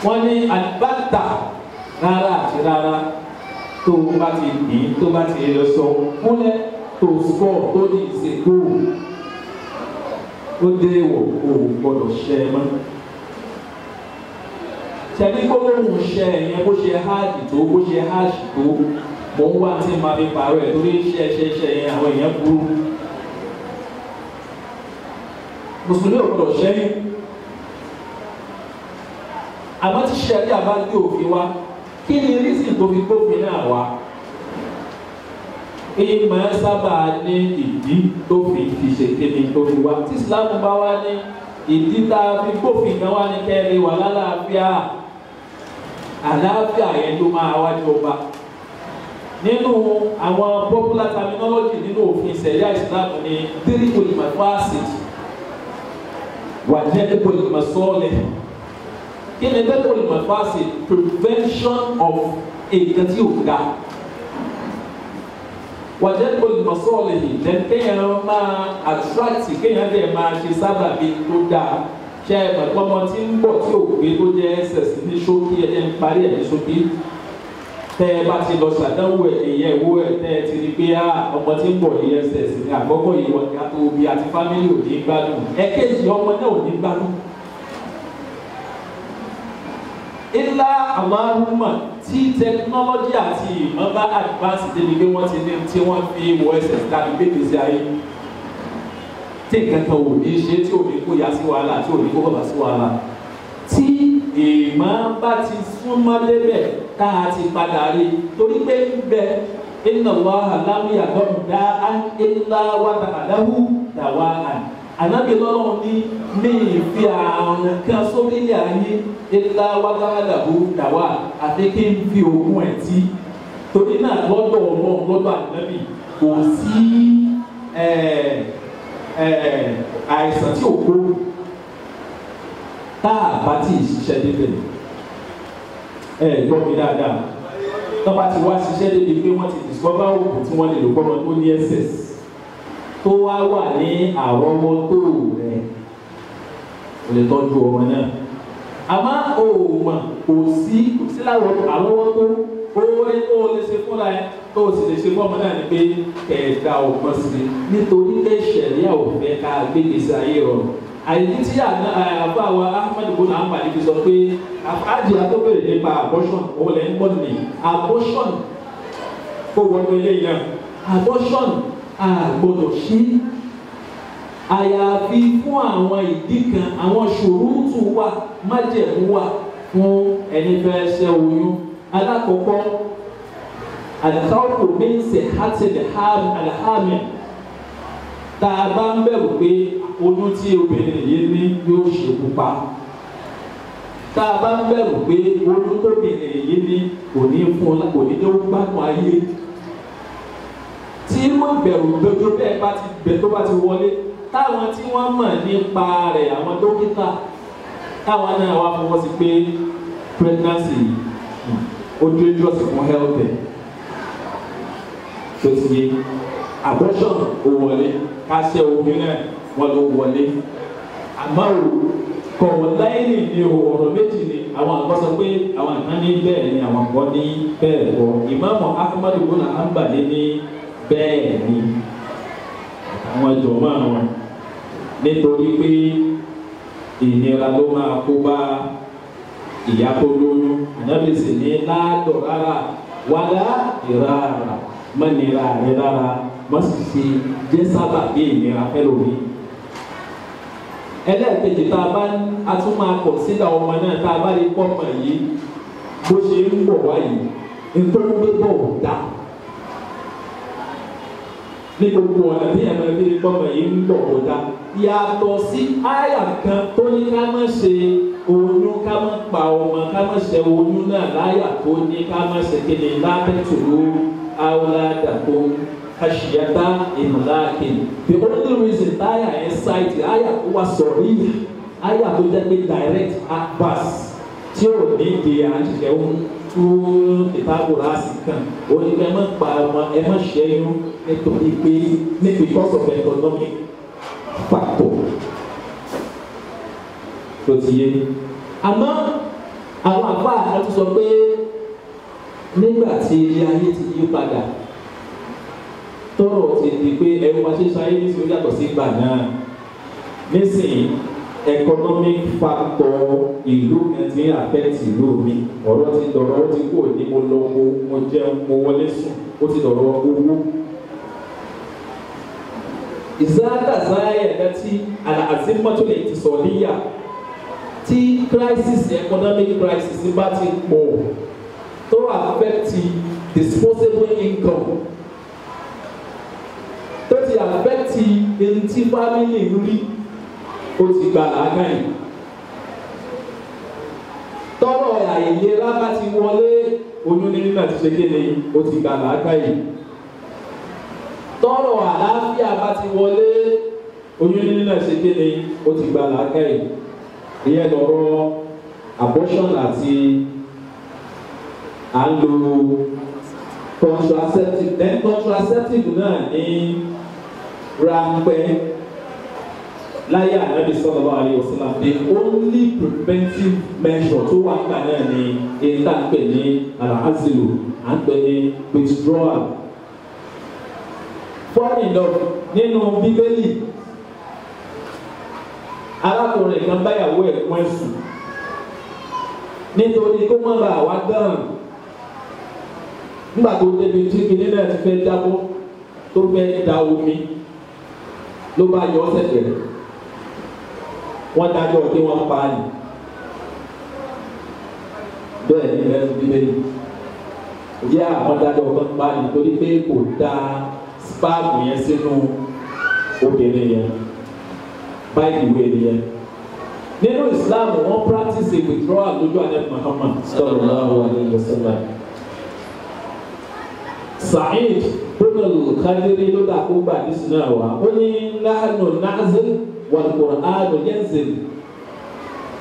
S2: wọ́n ní àlùbátà rárá àti rárá tó bá ti dì í tó bá ti lọ sọ fúnlẹ̀ tó sọ tó ní ìsìnkú ó dé wọ̀ kó o gbọ́dọ̀ ṣẹ mọ́. ṣẹ̀dí gbólóhùn ṣẹ ẹ̀yẹn bó ṣe háàdì tó bó ṣe háàṣì tó mò ń wá tí màá fi pààrọ̀ ẹ̀ torí ṣẹ yẹn àwọn èèyàn burú. mùsùlùmí ò gbọ́dọ̀ ṣẹ́yìn àmọ́ tí ṣẹ̀dí àbá gbé òfin wá kí ni rísìn tó fi gbófin náà wá. ìmọ̀ sábà ní ìdí tó fi ṣe kéde tó fi wá tí ìsìlámù bá wá ní ìdí tá a fi gbófin kan wá ní kẹrin wà lálàáfíà àlàáfíà yẹn tó máa wájú ọba. nínú àwọn popular terminology nínú òfin ṣẹ̀ríà ìsìlámù ní dirikul mafasid wà jalbul masalih. kí ni dirikul mafasid? Prevention of nǹkan tí ò ga. wàjẹ́pọ̀ ìmọ̀sọ́ọ̀lẹ̀ yìí lẹ́nu kéèyàn máa attract kéèyàn dẹ̀ máa ṣe sábàbí tó dáa ṣe ọmọ tí ń bọ̀ tí ò gbé tó jẹ́ ss ní ṣókí ẹ̀ ń parí ẹ̀ ní ṣókí tẹ́ ẹ bá ti lọ ṣàdánwò ẹ̀yẹ ìwó ẹ̀ tẹ́ ẹ ti rí pé ọmọ tí ń bọ̀ ní ss ní àkọ́kọ́ yìí wọ́n ká tó bí àti fámílì ò ní gbádùn ẹ̀kejì ọmọ náà ò ní gbádùn. ilá àmàlùmá tí tẹkinọ́lọ́jì àti ìmọ̀ bá advance débi pé wọ́n ti ní tí wọ́n fi wọ ẹsẹ̀ tàbí gbèsè ayé tí nǹkan kan ò ní ṣe tí ò ní kó ya sí wàhálà tí ò ní kó bàbá sí wàhálà tí ìmọ̀ bá ti súnmọ́ débẹ̀ tá a ti padà rí torí pé ń bẹ inna Allaha lam yad'u da'an illa wada'ahu dawa'an. Ànábì lọ́lọ́run ní mi fi àrùn kan sórílẹ̀ ayé ńlá wàdàdàbò dàwà àti kí n fi òògùn ẹ̀ tí torí náà lọ́dọ̀ ọlọ́run lọ́dọ̀ ànábì kò sí àìsàn tí ò kó tá a bá ti ṣiṣẹ́ débẹ̀ gbọ́ mi dáadáa tó bá ti wá ṣiṣẹ́ débi pé wọ́n ti discover òògùn tí wọ́n lè lò kọ́mọ tó ní ss tó wá wà ní àrọ́wọ́tó rẹ̀ o lè tọ́jú ọmọ náà àmọ́ òòmà kò sí àrọ́wọ́tó oore tó o lè ṣe fúnra ẹ tó o sì lè ṣe fún ọmọ náà ni pé kẹ̀ẹ̀dá ọgbọ́n sí nítorí pé ṣẹ̀ríà ò fẹ́ ká gbégbèsè ayé rọrùn àyè tí àbá wa Ahmed bona ambali fi sọ pé àjìyà tó bẹ̀rẹ̀ nípa abortion òun lẹ́ ń gbọ́ ní abortion kó wọnú ilé yẹn abortion àgbọ́dọ̀ ṣí àyàfi fún àwọn ìdí kan àwọn ṣòrútù wà májẹ̀mú wà fún ẹni fẹ́ ṣẹ́ oyún alákọ̀ọ́kọ́ àdàkọ́kọ́ bí ń ṣe hátìlẹ̀ àlàhámì tá a bá ń bẹ̀rù pé oyún tí obìnrin yìí ní yóò ṣekú pa tá a bá ń bẹ̀rù pé oyún tóbìnrin yìí ní kò ní fún kò ní tó gbádùn ayé tí wọ́n bẹ̀rù gbẹdọ̀ bẹ́ẹ̀ bá ti bẹ̀ tó bá ti wọlé táwọn tí wọ́n mọ̀ nípa rẹ̀ àwọn dókítà táwọn náà wá fọwọ́ sí pé pregnancy ojú ẹjọ́ sì fún health tó ti yé abortion ó wọlé káṣẹ́ omi náà wọ́n ló wọlé àmọ́ ò kọ̀wọ́ láìní ní ọ̀rọ̀ méjì ni àwọn àgbọ̀ sọ pé àwọn kan ní bẹ́ẹ̀ ni àwọn kan ní bẹ́ẹ̀ kọ́ Ìmáàmù Ahmadu bona ambali ní bẹ́ẹ̀ ni àwọn ìjọba wọn nítorí pé ìnira ló máa kó bá ìyá tó lóyún ànábìsì ní ládọ̀ rárá wàlá ìrara mọ́nira rẹ̀ rárá wọ́n sì ṣe jẹ́ sábà bí ìnira fẹ́lò mi. ẹlẹ́ẹ̀kejì tá a tún máa kọ̀ sílẹ̀ ọmọ náà tá a bá rí pọ́pọ̀ yìí bó ṣe ń bọ̀ wáyé nítorí pé bọ̀ dá ní gbogbo ọ̀nà tí ẹ̀mọ́ ẹbí ní pọ́pọ̀ yìí ń bọ̀ dá yàtọ̀ sí àyà kan tó ní ká má ṣe oyún ká má pa ọmọ ká má ṣe oyún náà láyà tó ní ká má ṣe kéde látẹ̀tùlú awladakum khashiyata imlakin. The only reason táyà ẹ̀ ṣáìtì àyà tó wà sọ̀rí àyà tó jẹ́ pé direct adverse tí ò ní di àṣìṣe ohun tú ìtàkùn láàsì kan ó ní ẹ má pa ọmọ ẹ má ṣẹ́yún nítorí pé because of economic factor tó ti yé àmọ́ àwọn àgbà àti sọ pé nígbà tí ilé ayé ti yí padà tọ́rọ̀ ti di pé ẹ̀rọ wa ṣe ṣayé ní ìṣòro yàtọ̀ sí ìgbà náà nísìnyí economic factor ìlú kan ti ń affect ìlú mi ọ̀rọ̀ ti dọ̀rọ̀ ó ti kú òní mo lọ mo jẹun mo wọlé sùn ó ti dọ̀rọ̀ owó. ìsáàkà sáyà ẹ̀dá tí àzímọ́tò lè ti sọ̀ níyà tí crisis economic crisis bá ti pọ̀ tó affect disposable income tó ti affect ntí family rí ó ti gba àágáyìn tọ́rọ̀ àìlera bá ti wọlé oyún nínú àti ṣe kéde ó ti gba àágáyìn tọ́rọ̀ àlàáfíà bá ti wọlé oyún nínú àti ṣe kéde ó ti gba àágáyìn ìyẹn lọ́rọ̀ abortion àti à ń lo contraceptive then contraceptive náà ní ráńpẹ́ láyé ànábì sallallahu alaihi wasallam the only preventive measure tó wà nígbà náà ni ìta ń pè ní al-azlu à ń pè ní withdrawal. funny enough nínú bíbélì arákùnrin kan báyàwó ẹ̀ pọ́n ẹ̀sùn nítorí kó má bàa wá dán nígbà tó débi tí kinní náà ti fẹ́ jábọ́ tó fẹ́ da omi ló bá yọ ọ́ sẹ̀kẹ̀ wọ́n dájọ́ kí wọ́n pa á ní bẹ́ẹ̀ ni ẹ̀sùn bíbélì yá àwọn dájọ́ kan pa á ní torí pé kò da spam yẹn sínú obìnrin yẹn báyìí ìwé nìyẹn nínú Islam wọ́n practice a withdrawal lójú àdé Muhammad sallallahu alayhi wa sallam. Sa'id bin al-Khadri ló dà kó gbà ní sinú àwa ó ní nahnu na'zil wal Qur'anu yanzil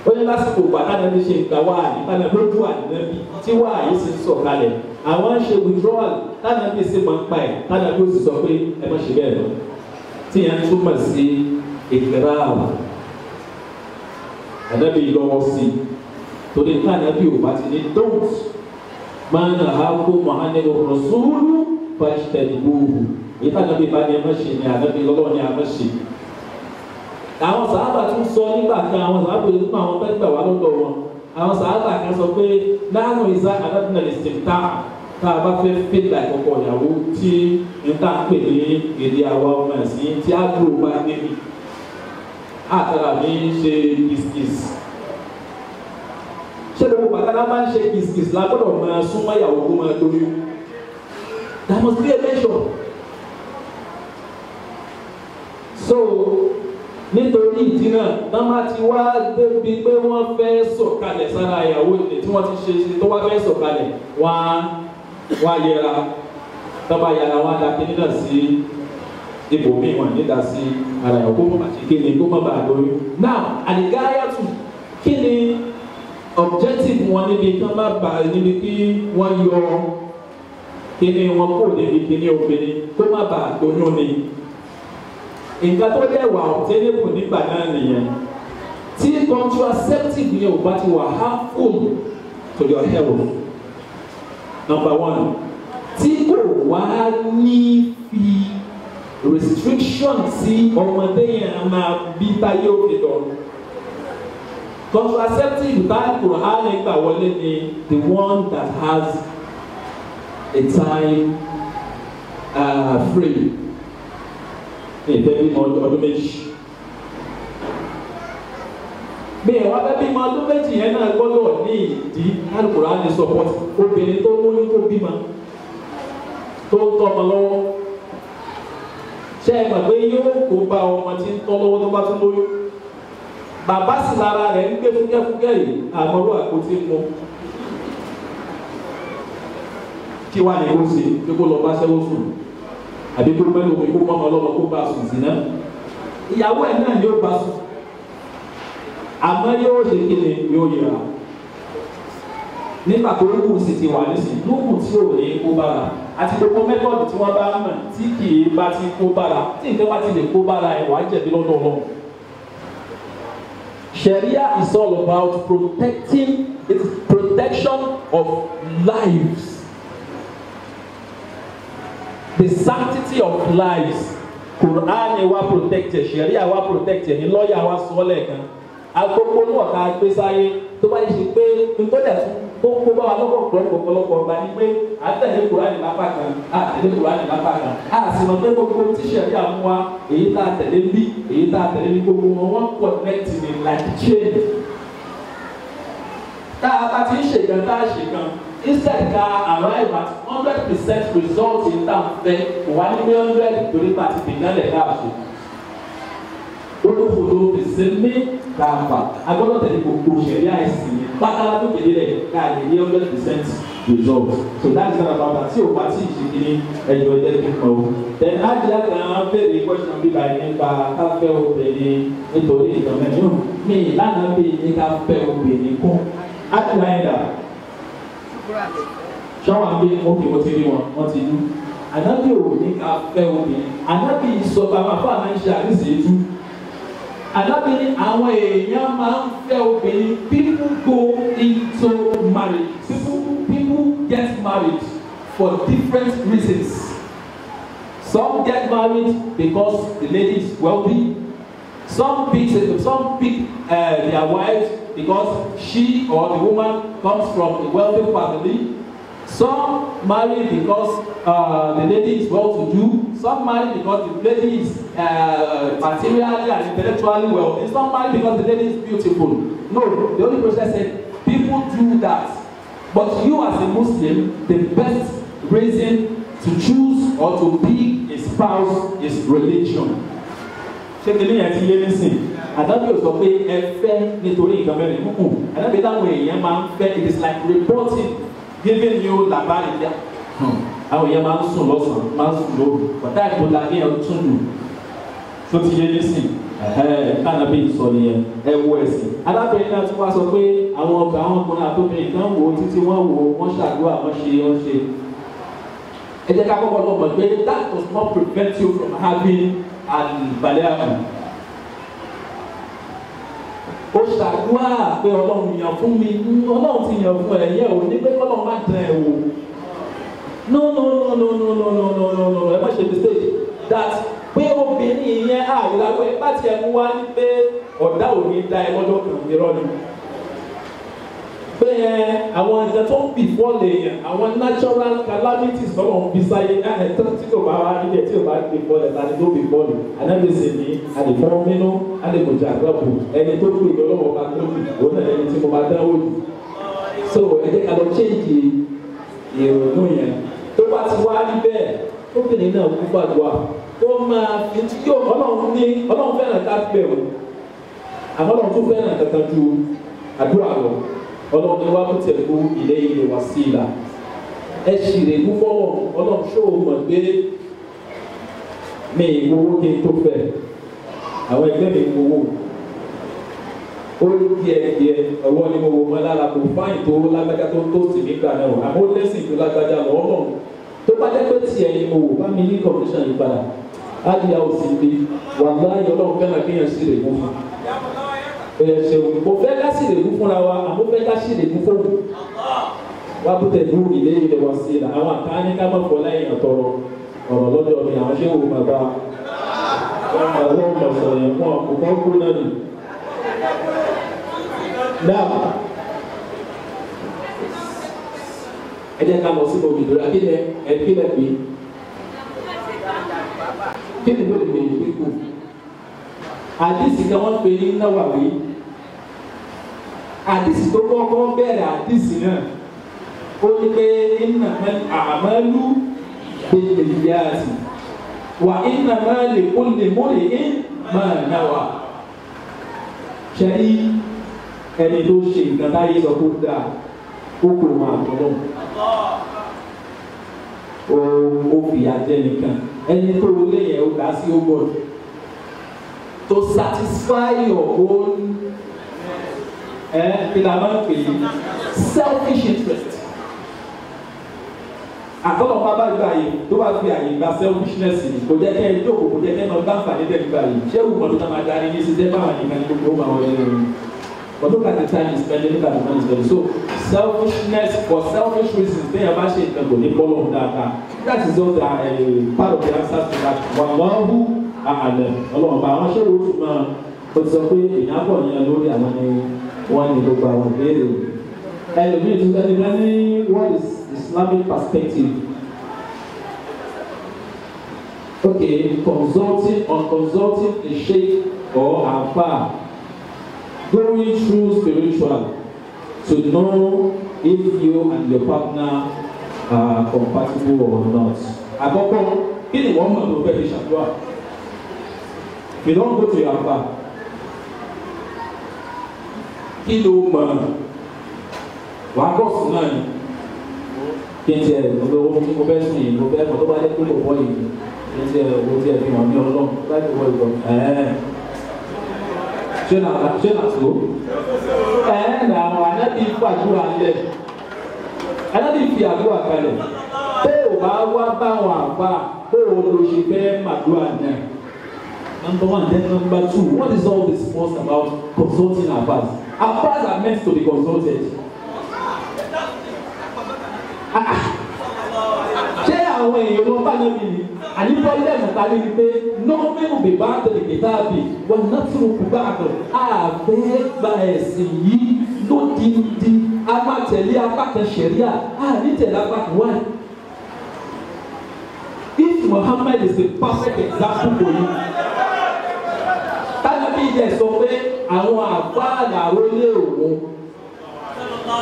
S2: ó ní lásìkò gbàdánù ní ṣe nǹkan wá nípa lójú àdínábì tí wàá yìí sì sọ̀kalẹ̀ àwọn ṣe withdrawal tánàbí sì máa ń pa ẹ̀ tánàbí ó sì sọ pé ẹ má ṣe bẹ́ẹ̀ lọ tí yẹn túmọ̀ sí ìkìráàmù ànábì lọ́wọ́ sí torí ká ànábì ò bá ti ní don't máa ń ha kó Muhammad rasulu fajtanibuhu ìta ànábì bá ní ẹ má ṣe ní ànábì lọ́wọ́ ní àmọ́ ṣe. àwọn sàábà tún sọ nígbà kan àwọn sàábà yìí fún àwọn pẹ́ẹ́gbà wà lọ́dọ̀ wọn àwọn sàábà kan sọ pé láàánú ìzá àdájúmọ̀ lè ṣe tá a bá fẹ́ fẹ́ẹ́ àkọ́kọ́ ìyàwó tí níta ń pè ní èdè àwa ọmọ ẹ̀sìn tí á dúró bá débi àtàrà mi ṣe kìsìkìs ṣé lóko pàtàkì máa ń ṣe kìsìkìs lágbọ́dọ̀ máa súnmọ́ ìyàwó kó máa lórí that must be a measure. So nítorí ìdí náà náà máa ti wá débi pé wọ́n fẹ́ sọ̀kalẹ̀ sára ìyàwó ilé tí wọ́n ti ṣe tó wá fẹ́ sọ̀kalẹ̀ wá yẹra tọ́ba yàrá wá da kíní náà sí ibòmíì wọn nígbà sí ara ìyàwó kó má ṣe kéde kó má bàa lóyún. Now àdìgáyàtù kí ni objective wọn níbi kí wọ́n má bàa níbi kí wọ́n yọ kíní wọn kó níbi kíní obìnrin kó má bàa lóyún ni. Nǹkan tó dẹ̀ wà obtainable nígbà náà nìyẹn tí contraceptive yẹn ò bá ti wà harmful to your health. Number one, tí kò wá ní fi restriction sí ọmọdé yẹn máa bí táyé òkè lọ. Contraceptive táyà Kùránì gbà wọlé ni the one that has a time free. Ìfẹ́ bímọ ọdún méjì. Bí ẹ̀ wá fẹ́ bímọ ọdún méjì yẹn náà gbọ́dọ̀ ní ìdí Al-Qur'ani support obìnrin tó lóyún tó bímọ tó ń tọ́ ọmọ lọ́wọ́. Ṣé ẹ mọ̀ pé yóò kó bá ọmọ tí ń tọ́ lọ́wọ́ tó bá tún lóyún? Bàbá sì lára rẹ̀ ń gbé fúkẹ́fúkẹ́ yìí àmọ́rú àpótí mú. Kí wá ní kó ṣe pé kó lọ bá ṣẹ́wó sùn? Àbí kó pẹ́ lómi kó mọ́ ọmọ ọlọ́mọ kó bá a sùn sí náà ìyàwó ẹ̀ náà yóò bá a sùn àmọ́ yóò ṣe kí ni yóò yẹra
S1: nígbà tó lókùn sì ti wà nísìnyí lókùn tí ò ní kó bára àti gbogbo mẹ́tọ́ọ̀dù tí wọ́n bá mọ̀ tí kì í bá ti kó bára tí nǹkan bá ti lè kó bára ẹ̀ wá jẹ̀bi lọ́dọ̀ Ọlọ́run. Sharia is all about protecting, it's protection of lives, the sanctity of lives. Quran wa protected, Sharia wa protected, ní lọ́ọ̀yà wa sọ lẹ́ẹ̀kan. Agbogbo náà ká gbé sáyé tó bá ṣe pé nítorí tó kó bá wa lọ́pọ̀lọpọ̀ ọgbà ni pé àtẹ̀lé Quran lápá kan àtẹ̀lé Quran lápá kan àti mọ̀ pé gbogbo tí Sharia mú wa èyí tá a tẹ̀lé bí èyí tá a tẹ̀lé ní gbogbo wọn connect ní like chain. Tá a bá ti ń ṣe kan tá a ṣe kan instead ka arrive at 100% result in term fẹ́ wà ní 100 torí pàtì bìnnálẹ̀ káàṣe. Olùkòló ìsinmi kàfà agbọ́dọ̀ tẹ̀lé gbogbo Sharia ẹ̀sìn pátálá tó kéde rẹ̀ káàdé ní 100% result. So that's not about that. Tí o bá ti ṣe kí ẹjọ́ ẹ̀jẹ̀ kí n mọ̀ o. Then Ajá kan béèrè question bí báyìí nípa káfẹ́ obìnrin nítorí ìtọ́mẹ́nu. Mi ìlànà bí ní káfẹ́ obìnrin kún. Ajá ẹ̀dá. Sọ́wọ́n àbí òkè mo ti rí wọ́n ti dú. Ànábì ò ní káfẹ́ obìnrin. Ànábì sọ bàbá fún àná ṣe àdìsí ètú. Ànábì ní àwọn èèyàn máa ń fẹ́ obìnrin. People go into marriage. People get married for different reasons. Some get married because the lady is wealthy. Some pick their wives because she or the woman comes from a wealthy family. Some marry because the lady is well-to-do. Some marry because the lady is materially and intellectually wealthy. Some marry because the lady is beautiful. No, the only process said people do that. But you as a Muslim, the best reason to choose or to pick a spouse is religion. Ṣé kìíní yẹn ti yé nísìn? Àdábì ò sọ pé ẹ fẹ́ nítorí nǹkan mẹ́rin kúkú. Àdábì táwọn èèyàn máa ń fẹ́, it is like reporting, giving you làbárí dá. Àwọn èèyàn máa ń sùn lọ́sàn-án, máa ń sùn lóru. Bàtà ìkọlá ní ẹ̀ tún lù. Tó ti yé nísìn? Kánábì sọ nìyẹn, ẹ wọ ẹ̀sìn. Alábìnrin náà tún wá sọ pé àwọn ọkùnrin àtòbìnrin kan wò ó títí wọ́n wò ó, wọ́n ṣàdúrà, wọ́n ṣe. Ẹ jẹ́ ká kọ́kọ́ lọ́mọ pé that does not prevent you from having al-balagha. Ó ṣàdúrà pé Ọlọ́run yàn fún mi, Ọlọ́run ti yàn fún ẹ̀yẹ́ ò ní pé Ọlọ́run má dán ẹ̀ wò. No, ẹ má ṣe mistake that pé obìnrin yẹn àìláwọ̀ ẹ̀ bá tiẹ̀ mú wá ní pé ọ̀dà ò ní da ẹ lọ́jọ́ kan irọ́ ni. Pé àwọn ẹ̀jẹ̀ tó ń bì fọ́ọ̀lù èèyàn, àwọn natural calamities lọ́wọ́ ń bí sáyé tí kò bá wá nílẹ̀ tí ò bá bì fọ́ọ̀lù ẹ̀ tani tó bì fọ́ọ̀lù. Ànábìsẹ̀ ní àdìfọ́n nínú àdìmọ̀jà àgbàbò ẹni tó kú ìdọ́lọ́wọ́ bá tó bì òun náà ẹni tí mo bá dánwò jù. So ẹ jẹ́ ká lọ change ìrònú yẹn. Tó bá ti wá rí bẹ́ẹ̀, obìnrin náà kú gbàdúrà. Ó máa fi tí yóò Ọlọ́run fẹ́ràn ká bẹ̀rù. Àmọ́ Ọlọ́run tún fẹ́ràn kankan ju àdúrà lọ. Ọlọ́run ni wá tẹ̀ fún ilé ilé wa sí ìlà. Ẹ ṣìrè mú fọ́wọ́ Ọlọ́run ṣó o mọ̀ pé mi ìwowó kí n tó fẹ́. Àwọn ẹgbẹ́ mi ìwowó. Ó ní díẹ̀ ọwọ́ ni mo wò mọ́ lára kò fáìn tó lágbájá tó sì nígbà náà. Àmọ́ lẹ́sìn tó lágbájá lọ Ọlọ́run. Tó bá jẹ́ pé tiẹ̀ ni mo wò bá mi ní condition yìí padà. Ádìyà ò sì gbé. Wàláhì Ọlọ́run fẹ́ràn kéèyàn ṣìrè mú fún. Mo fẹ́ ká sì lè mú fúnra wa, àmọ́ fẹ́ ká sì lè mú fóònù. Wá bó tẹ̀ dúró ilé wa sí la. Àwọn àkáání ká má fọ lẹ́yìn àtọ̀rọ̀ ọ̀rọ̀ lọ́dọ̀ mi. Àwọn ṣé wò bàbá wọn mọ̀ sọ̀rọ̀ yẹn fún ọkọ̀ kú náà nì. Náà ẹ jẹ́ ká lọ sí omi ìdúrà kílẹ̀ pé kí ni bó lè gbé ìgbéko. Àdìsí kan wọ́n pè ní Nawawi. Àdìsí tó kọ́kọ́ bẹ̀rẹ̀ àdìsí náà ó ní pé innamal a'malu binniyati wa innama likulli imri'in ma nawa. Ṣẹ́rí ẹni tó ṣe nǹkan táyé sọ kó dáa ó kò máa tọ́lọ́. Ó fìyà jẹ nìkan ẹni tó lé yẹn ó dá sí ó gbọ́dọ̀. To satisfy your own
S2: kí la máa ń pè é selfish interest. Àtọ́nà bá gba àyè tó bá fi àyè gba selfishness ni kò jẹ́ kẹ́ ẹ jókòó kò jẹ́ kẹ́ ẹ náà bá nfààní tẹ̀ nígbà yìí ṣé ìwúmọ̀ tó máa darí ní ṣiṣẹ́ báwọn nìkan ní gbogbo máa wọlé lórí. But look at the time is spending, look at the money is spending. So selfishness for selfish reasons téèyàn bá ṣe ìtàn kò ní bọ́lọ̀ dáadáa. That is all the part of the answer to that. Wàlúwàhù àlẹ́ ọlọ́run bá àwọn ṣé o tún máa o ti sọ pé èèyàn bọ̀ yẹn lórí àwọn ni wọ́n ní gbogbo àwọn ìbéèrè. Ẹlòmíì tún sẹ́ni bẹ́ẹ̀ ní what is Islamic perspective? Okay, consulting a sheikh or alfa, going through spiritual to know if you and your partner are compatible or not. Àkọ́kọ́, kí ni wọ́n mọ̀ tó fẹ́ fi ṣàdúrà? If you don't go to your alfa, kí ló mọ̀? Wàá kọ́ sùn náà ni. Kí n tiẹ̀ mo fẹ́ sùn yìí, mo fẹ́ mọ̀ tó bá yẹ kó lò wọ́ yìí. Kí n tiẹ̀ wo tiẹ̀ fi hàn ní ọlọ́run láti wọ ìbọn. Ṣé nà tó? Nà àwọn ànábì fàdúrà lẹ̀. Ànábì fi àdúrà kalẹ̀. Tó o bá wá báwọn àgbà, tó o lọ ṣe fẹ́ màdúrà náà. Number one, then number two, what is all this fuss about consulting Abbas? Abbas are meant to be consulted. Ṣé àwọn èèyàn ló bá lóbi ni? Àní pọ́lẹ́mù tàbí ni pé nọ́ọ̀mẹ́rù bèbá àtẹ̀lẹ̀ kìtàbí wọn náà tún kú bá àtọ̀. Àfẹ́ gba ẹ̀sìn yìí lódìndí a máa tẹ̀lé apá kan ṣẹ̀ríà àní tẹ̀lé apá kan wáyé. If Muhammad is the perfect example for you, tábìlì yẹ sọ pé àwọn àgbà àrólé òun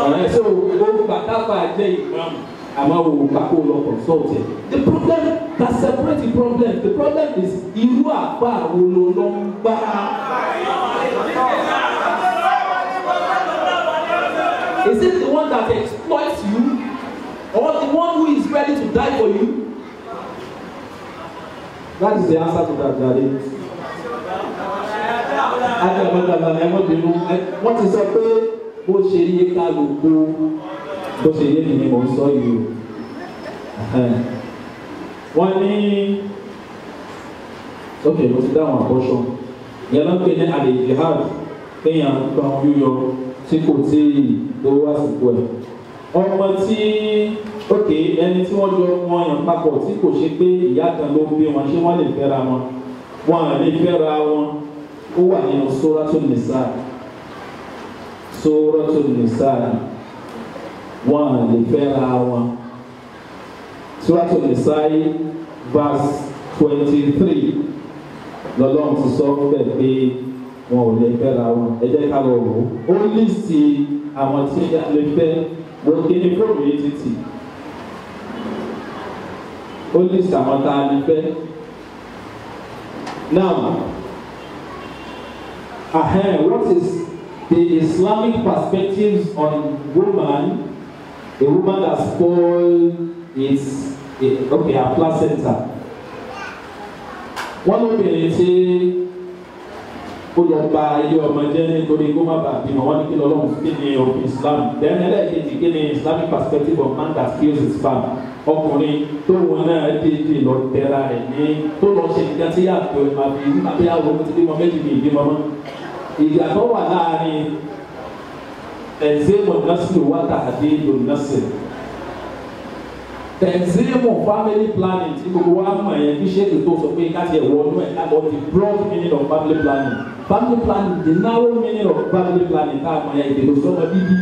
S2: ọ̀rẹ́ sọ òun bàtàfà jẹ́ ìmáàmù àmọ́ òun kàkó lọ consult. The problem that separate the problem is irú àgbà wo ló lọ ń gbà. Is it the one that exploits you or the one who is ready to die for you? That is the answer to that, Daddy. Wọ́n ti sọ pé bó ṣe yé kálukú bó ṣe yé nìyẹn mò ń sọ yìí o. Wọ́n ní ok mo ti dáhùn àkọ́ṣọ́ ìyẹn ló ń pè ní àlè jihad kéèyàn kan yíyọ tí kò tí lówó àsìkò ẹ̀. Ọmọ tí ok ẹni tí wọ́n jọ wọn yàn papọ̀ tí kò ṣe pé ìyá kan ló bí wọn ṣé wọ́n lè fẹ́ra wọn wọn à lè fẹ́ra wọn ó wà nínú Suratul Nisa wọn à lè fẹ́ra wọn Suratul Nisa verse 23 lọ́lọ́run ti sọ bẹ́ẹ̀ pé wọn ò lè fẹ́ra wọn ẹ jẹ́ ká lọ wò ó lè sí àwọn tí a lè fẹ́ wọ́n ké ní fóònù yìí títì ó lè sí àwọn tá a lè fẹ́. Now, what is the Islamic perspectives on woman, a woman that spoiled her placenta? One obìnrin tí ó lọ bà ilé ọmọ jẹ́ nítorí kó má bàa bímọ wọ́n ní kí lọ́lọ́run kí ni òfin Islam. Then ẹlẹ́ẹ̀kejì kí ni Islamic perspective of man that kills his sperm? Ọkùnrin tó wọn náà dédé lọ tẹ́ra rẹ̀ ní tó lọ ṣe nǹkan tí yàtọ̀ ẹ̀ máa fi nígbà tí àwọn ọmọ ti bímọ méjì ní ìbímọ mọ́. Ìyàtọ̀ wà láàrin ẹ̀ǹzẹ́mù nọ́ọ̀sì wàtà àdéhùn nọ́ọ̀sì. Ẹ̀ǹzẹ́mù family planning tí gbogbo wa mọ̀ yẹn bí ṣé ètò sọ pé ká tiẹ̀ wọnú ẹ̀ ká lọ the broad meaning of family planning. Family planning, the narrow meaning of family planning ká mọ̀ yẹn ìdèlò sọ́mọ bíbí.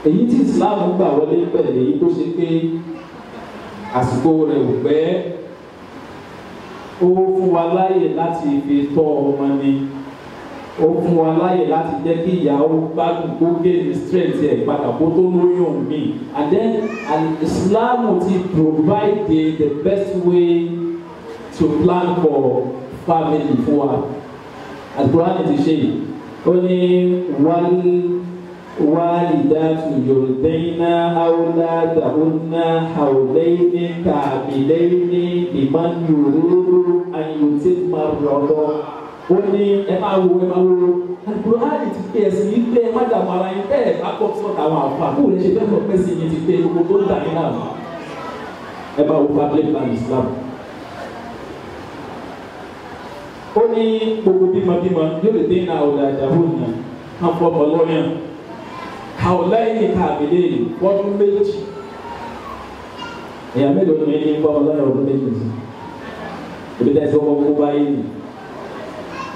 S2: Èyí tí Islam gbà wọlé pẹ̀lú èyí tó ṣe pé àsìkò rẹ̀ ò pẹ́ ó fún wa láyè láti fi tọ́ ọmọ ni ó fún wa láyè láti jẹ́ kí ìyàwó gbádùn kó gain strength ẹ̀ padà kó tó lóyún mi and then Islam ti provide the best way to plan for family fún wa Al-Qur'an ti ṣe yìí ó ní والدات يرضين أولادهن حولين كاملين لمن يريد أن يتم الرضاعة ó ní ẹ máa wo Al-Qur'ani ti pé ẹ̀sìn yìí pé ẹ má dààmú ara yín bẹ́ẹ̀ bá kọ́ sọ́ta àwọn àfọ àbúrò lè ṣe fẹ́ mọ̀ pé sí yìí ti pé gbogbo tó ń dà ní náà ẹ bá wo family plan Islam. ó ní gbogbo bímọbímọ yóò lè dé iná ọ̀dà àjàwó nìyẹn kan fọ ọmọ lọ́yàn àwòlẹ́yìn káàbílẹ̀ fọ́dún méjì èèyàn mélòó ni ẹni fọ́ ọmọ lọ́yàn ọdún méjì sí ibi tẹ́ ẹ sọ wọ́n kó báyìí nì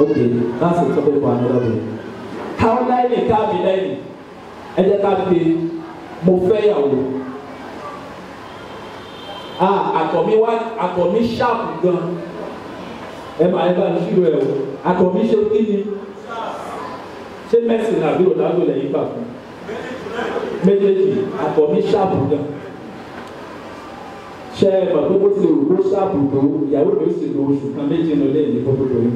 S2: ok that's a topic for another day àwòlẹ́yìn káàbílẹ̀ ẹ jẹ́ ká pé mo fẹ́ yàwó àtọ̀ mi ṣáàpù gan ẹ máa ẹ bá ń ṣírò ẹ o àtọ̀ mi ṣe kí ni ṣé mẹ́sìn àbí Ronaldo lẹ́yìn gbà fún méjèèjì àtọ̀ mi ṣáàpù gan ṣe é mọ̀ pé bó ti rò kó ṣáàpù tó ìyàwó mi ó sì lo oṣù kan méjì nínú lẹ́yìn ní kókó tó yín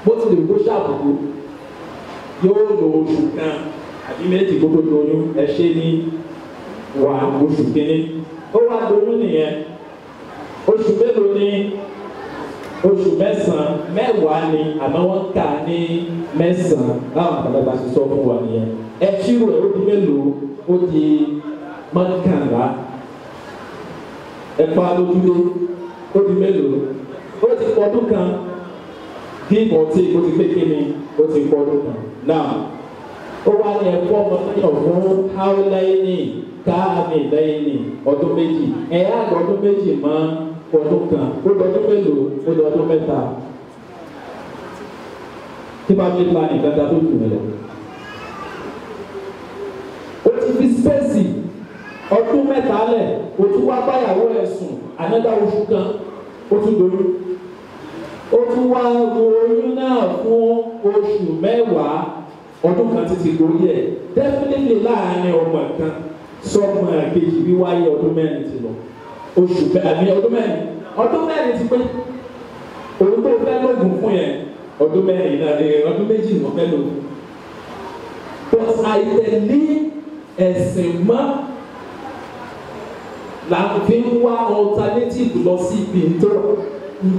S2: bó ti rò kó ṣáàpù tó yóò lo oṣù kan àbí méjì kókó tó yín ẹ ṣe ní wà oṣù kínní ó wá doyún nìyẹn oṣù mélòó ní oṣù mẹ́sàn-án mẹ́wàá ni àmọ́ wọ́n kà ní mẹ́sàn-án báwọn àgbàlagbà ti sọ fún wa nìyẹn ẹ ṣírò ẹ̀ ó di mélòó ó di mọ́kànlá ẹ pa lójúlé ó di mélòó ó ti pọ̀dún kan bí ìmọ̀tí ó ti pé kíni ó ti pọ̀dún kan náà ó wá ní ẹ̀kọ́ ọmọ náà fún haúláìní káàmì lẹ́yìn ọdún méjì ẹ̀yà àgbà ọdún méjì mọ́ ọdún kan ó dọdún mélòó ó dọdún mẹ́ta tí bá mi pa nìkan dá tó jù mí lọ. ó ti fi spẹ́ẹ̀sì ọdún mẹ́ta lẹ̀ ó tún wá báyàwó ẹ̀ sùn ànádà oṣù kan ó tún doyún ó tún wá wo oyún náà fún oṣù mẹ́wàá ọdún kan ti gorí ẹ̀ definitely láàárín ọmọ kan sọ́gbọ̀n àkejì bí wáyé ọdún mẹ́rin ti lọ oṣù àmì ọdún mẹ́rin ti pé òun tó fẹ́ lóògùn fún yẹn ọdún mẹ́rin náà lè ọdún méjì ló fẹ́ lóògùn but àìtẹ̀lé ẹ̀sìn mọ́ là ń fi wá alternative lọ sí ibi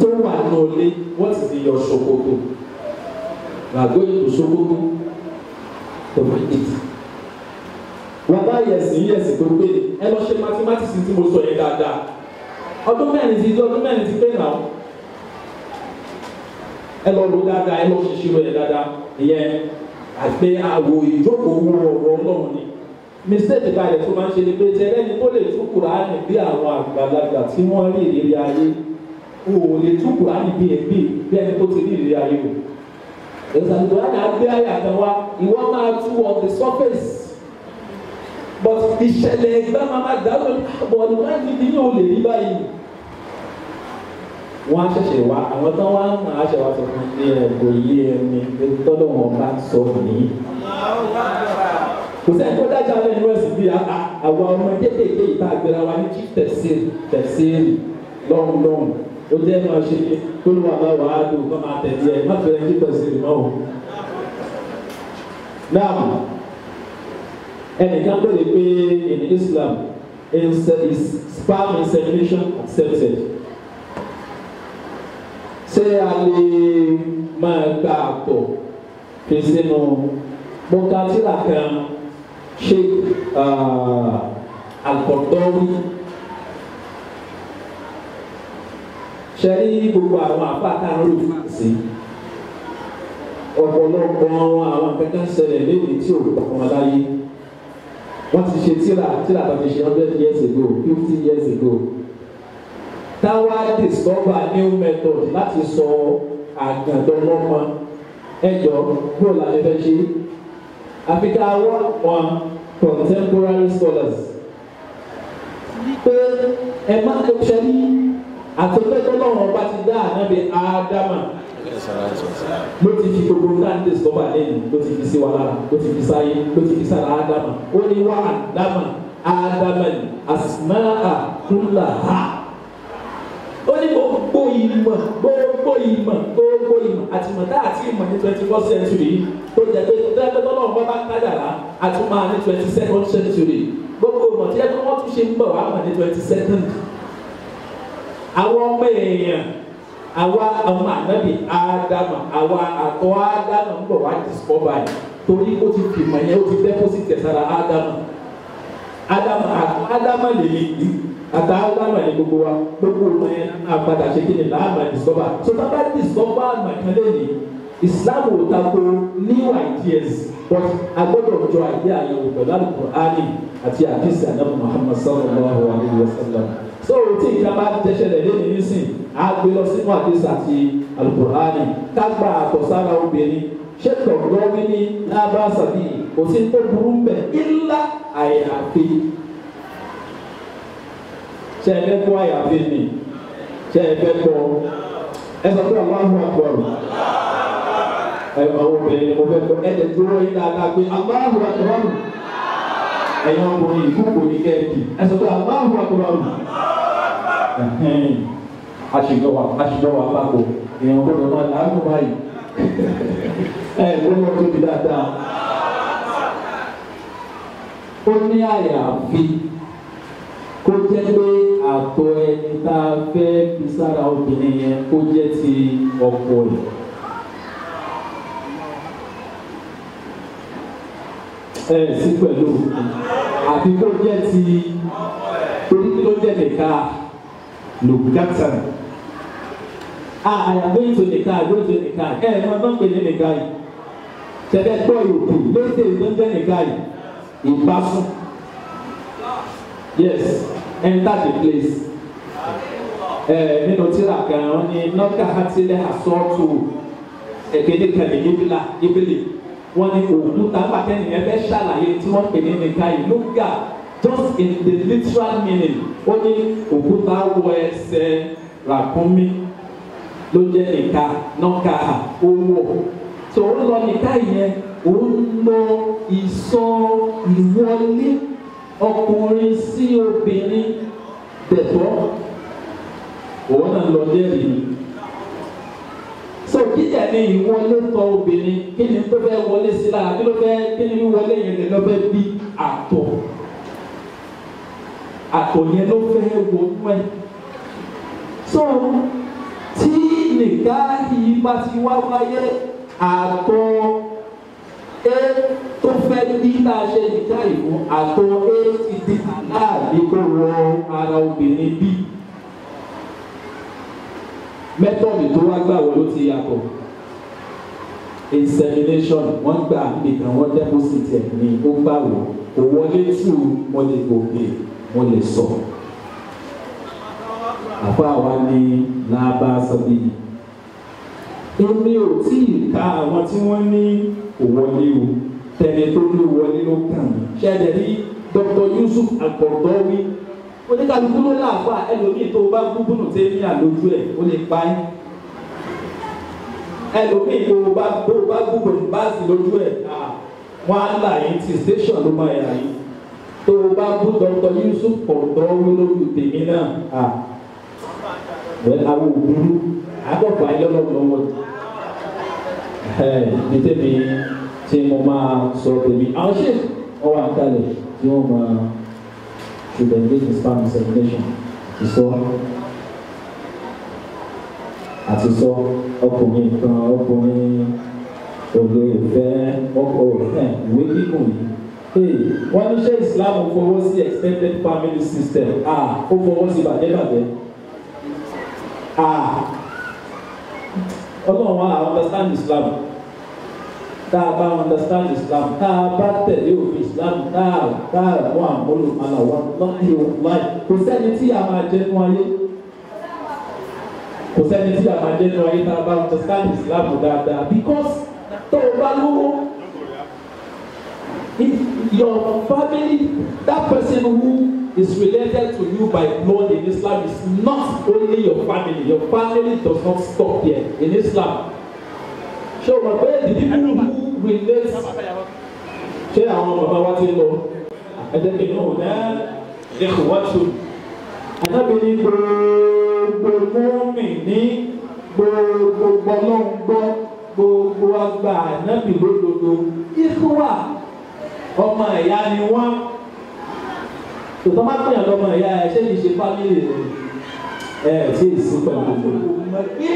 S2: tó wà lọ́lé what is your Sokoto we are going to Sokoto to find it wọ́n bá yẹ̀sìn tó gbé ẹ lọ ṣe mathematics tí mo sọ yẹn dáadáa ọdún mẹ́rin ti pé náà ẹ lọ lò dáadáa ẹ lọ ṣiṣẹ́ rẹ̀ dáadáa ìyẹn àgbẹ̀ àwò ìjókòó ọ̀rọ̀ Ọlọ́run ni mistake báyìí tó máa ń ṣe ni pé tẹ́lẹ̀ni tó lè tú Kùránì bí àwọn àgbàlagbà tí wọ́n rí ìrírí ayé o ò lè tú Kùránì bí ẹni tó ti rí ìrírí ayé o ìsàlẹ̀ Kùránì àgbẹ̀ ayé àtẹwà ìwọ máa tú on the surface but ìṣẹ̀lẹ̀ ẹgbẹ́ máa dáwọ́ bọ̀ọ̀lù máa ń di ní olè rí báyìí. wọ́n á ṣẹ̀ṣẹ̀ wá àwọn tán wá máa ṣẹ̀ wá sọ fún ní ẹ̀kọ́ yé ẹni tọ́lọ́ wọn bá sọ nìyí. kò sẹ́ni tó dájà lẹ́nu ẹ̀sìn bíi àwọn ọmọ kéékèèké ìta àgbẹ̀rẹ̀ wa ní chief tẹ̀síìrì lọ́hùn ó jẹ́ máa ṣe tó lù wà láwọ̀ á dùn kọ́ máa tẹ̀lé ẹ̀ má fẹ́rẹ̀ chief tẹ̀síìrì náà o. now ẹnìkan bẹ̀rẹ̀ pé in Islam is sperm insemination accepted? ṣé a lè máa gba àtọ̀ fi sínú mọ́kàtìlá kan Sheikh Al-Qaradawi ṣe rí gbogbo àwọn àpáta lórí sí ọ̀pọ̀lọpọ̀ àwọn kankan ṣẹlẹ̀ lẹ́yìn tí òkú ọmọ láyé wọ́n ti ṣe tíra tó ti ṣe 100 years ago 50 years ago táwa discover new method láti sọ àgàdọ́lọ́mọ ẹjọ́ bóòlù àlefẹ́ ṣe àfikà wọn contemporary scholars pé ẹ má tó ṣe ní àtọ́gbẹ́tọ́ lọ́wọ́ bá ti dá ànábì Ádámà ló ti fi gbogbo náà discover lẹ́yìn ló ti fi sí wa lára ló ti fi sáyé ló ti fi sára Ádámà ó ní wá Ádámà ní asmáà kullaha ó ní gbogbo ìmọ̀ àti mọ̀tá àti ìmọ̀ ní 21st century tó jẹ́ pé tẹ́lẹ̀tọ́ náà wọ́n bá kádàrá àti máa ní 22nd century gbogbo ìmọ̀ tí ẹgbẹ́ wọ́n tún ṣe ń bọ̀ wá mọ̀ ní 22nd. àwọn ọmọ èèyàn àwa ọmọ ànábì ádámà àwa àtọ̀ ádámà ń bọ̀ wá discover yìí torí ó ti fi mọ̀ yẹn ó ti deposit sára ádámà lè yí àtà ádámà ní gbogbo wa gbogbo ọmọ yẹn àpàdà ṣe kí ni láàmà discover so tá a bá discover àmà kan lẹ́yìn Islam ò tako new ideas but agbọ́dọ̀ jọ idea yẹn wò pẹ̀lú Al-Qur'ani àti àdìsí ànábì Muhammad sallallahu alayhi wa sallam so tí nǹkan bá tẹ̀sẹ̀lẹ̀ lẹ́nu nísìn á gbé lọ sínú àdìsí àti Al-Qur'ani kágbà àtọ̀sára obìnrin ṣé tọ̀gbọ́n mi ní lábàṣàbí kò sí tó burú mbẹ̀ illa àyàfi ṣe ẹ fẹ́ kọ́ àyàfi ni ṣe ẹ fẹ́ kọ́ ẹ sọ pé Allahu Akbar àwọn obìnrin ni mo fẹ́ kọ́ ẹ tẹ̀ dúró yín dáadáa pé Allahu Akbar ẹ̀yin ọkùnrin ìkókò ní kẹ́ẹ̀kì ẹ sọ pé Allahu Akbar aṣèjọba àpapọ̀ èèyàn gbọ́dọ̀ máa dàgbò báyìí gbọ́dọ̀ tóbi dáadáa ó ní àyàfi kó jẹ́ pé àtọ̀ ẹni tá a fẹ́ fi sára obìnrin yẹn kó jẹ́ ti ọkọ rẹ̀ sí pẹ̀lú àfi kó jẹ́ ti torí kí ló jẹ́ nìkan lùgátàn àyàgbé ètò nìkan àgbé ètò nìkan máa bá ń pè ní nìkan yìí tẹ̀lé gbọ́ yòókù lédè tó ń jẹ́ nìkan yìí ìbásùn yes enter the place nínú tíra kan wọn ni nọ́ọ̀kà hàtìlẹ̀ àsọ́ọ̀tù èkéde kẹlẹ̀ yébìlì wọn ni òkúta pàtẹ́nì ẹ fẹ́ ṣàlàyé tí wọ́n pè ní nìkan yìí ló gà just in the literal meaning ó ní òkúta wọ ẹsẹ̀ ràkúnmí ló jẹ́ nìka nọ́ọ̀kà owó tó ń lọ nìka yẹn ó ń lọ ìsọ ìwọlé ọkùnrin sí obìnrin tẹ̀tọ́ òun náà lọ jẹ́rìí ni so kíjà ní ìwọlé tọ obìnrin kí ni tó fẹ́ wọlé sí lára kí ló fẹ́ kí ni wọlé yẹn ló fẹ́ bí àtọ̀ yẹn ló fẹ́ wọnú ẹ̀ so tí nìkan yìí bá ti wá wáyé àtọ̀ tó fẹ́ bí tá a ṣe nìkan yìí fún àtọ̀ ti di aláàbí kó wọ ara obìnrin bí mẹ́tọ̀dì tó wá gbà wọ́n ló ti yàtọ̀ insemination wọ́n gbà nìkan wọ́n deposit ẹ̀ ní ó gbà wọ́n kò wọlé tù wọ́n lè gòkè wọ́n lè sọ àfa wa ní lábàṣọ́bí èmi ò tí ì ka àwọn tí wọ́n ní òwọlé o tẹ̀lé tó ní òwọlé ló kàn mí ṣẹ́ẹ̀dẹ̀ ní Dr. Yusuf Al-Qaradawi oníkàlùkù ló láàfà ẹlòmíì tó bá gbúgbúnù tẹ́ ní àlójú ẹ̀ ó lè pa ẹ́ ẹlòmíì tó bá gbúgbúnù báàsì lójú ẹ̀ wọ́n á là yín ti station ló máa yà yín tó bá bú Dr. Yusuf Al-Qaradawi lójú tèmi náà àwọn òbúrú àgbọ̀fọ̀ ayélujára ní tèmi tí mo máa sọ tèmi àwọn ṣe ọwọ́ àkàlẹ̀ tí wọ́n máa ṣùgbọ́n engage in sperm insemination àti sọ ọkùnrin kan ọkùnrin òde ìfẹ́ ọkọ̀ ìwé kíkùn yìí wọ́n ní ṣé Islam fọwọ́ sí extended family system ó fọwọ́ sí bàjẹ́bàjẹ́ ọlọ́run wa understand Islam tá a bá understand Islam tá a bá tẹ̀lé òfin Islam tá a mú àmúlò aláwa lọ́kì láì kò sẹ́ni tí a máa jẹ́ nú ayé tá a bá understand Islam dáadáa because tó o bá lówó your family that person who is related to you by blood in Islam is not only your family does not stop there in Islam. So my parents the people who relate ṣé àwọn bàbá wa ti lọ ẹ̀dẹ́gbẹ̀ náà náà ẹ̀kọ́ wá tó anábìíní gbogbo mọ́mì ní gbogbo gbọ́lọ́ngbọ́ gbogbo àgbà ànábì lódodo ikú wà ọmọ ẹ̀yà ni wọ́n tòtọ́ máa pèyàn lọ́mọ ẹ̀yà ẹ̀ ṣé kìí ṣe fámìlì rẹ̀ tí èsì pẹ̀lú gbogbo mọ̀ pé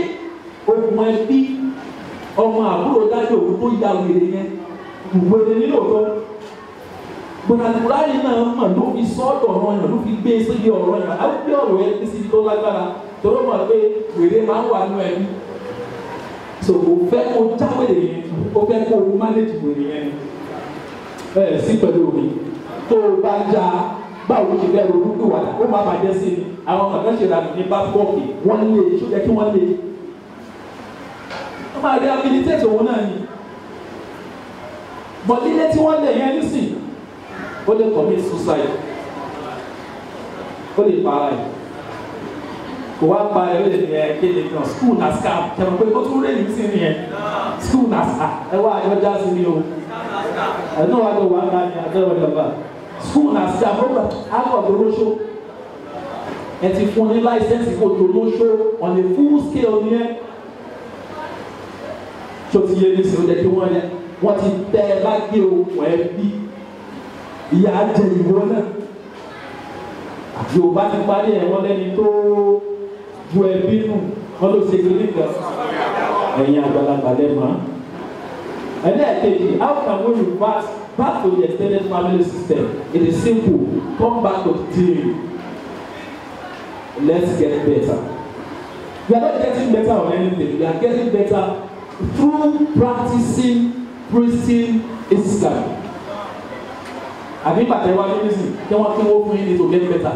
S2: ogun ẹbí ọmọ àbúrò dájú òun tó ya wèrè yẹn wèrè nínú òótọ́ gbọ̀dàgbọ̀dà yìí náà mọ̀ ló fi sọ́ọ̀dọ̀ ọ̀rọ̀ yẹn ló fi gbé síbi ọ̀rọ̀ yẹn àwọn gbé ọ̀rọ̀ yẹn sí ibi tó lágbára tọ́lọ́ mọ̀ pé wèrè máa ń wà nù ẹbí so kò fẹ́ kó já wèrè yẹn ó fẹ́ kó mánéjì wèrè yẹn sí pẹ̀lú omi tó bá já báwo ti fẹ́ ronú pé wàdà ó máa bàjẹ́ sí ni àwọn kankan ṣe ra ní bá bọ́ọ̀kì wọ́n lé ṣókè kí wọ́n lé wọ́n máa rehabilitate òun náà ni bọ̀dílé tí wọ́n lè yẹn nísìn ó lè commit suicide ó lè para ẹ̀ kò wá pa ẹ̀ ó lè ní ẹ̀ kéde kan school na scam kẹmọ pé ó tún rẹ̀ ní sí ni ẹ̀ school na scam ẹ wá àjọ já sí ni o ẹ̀ náà wá lọ wá ká ní àtẹ̀wé lọ́ba school na scam ó gbà ákọ̀ tó lóṣó ẹ ti fún ní license kó tó lóṣó on a full scale ni ẹ tó ti yé ní sí ó jẹ́ kí wọ́n ti tẹ́ ẹ bá gé okùn ẹ bí ìyá jẹ ìwọ náà Yorùbá ti parí ẹ̀ wọ́n lẹ́ni tó ju ẹbí nù wọ́n ló ṣe kiri kan ẹ̀yin àgbàlagbà lẹ́mọ̀ ẹlẹ́ẹ̀kejì how can we revert back to the extended family system? It is simple, come back to the theory. Let's get better. We are not getting better on anything, we are getting better through practicing Islam. I mean, but I want to listen. They want to get better.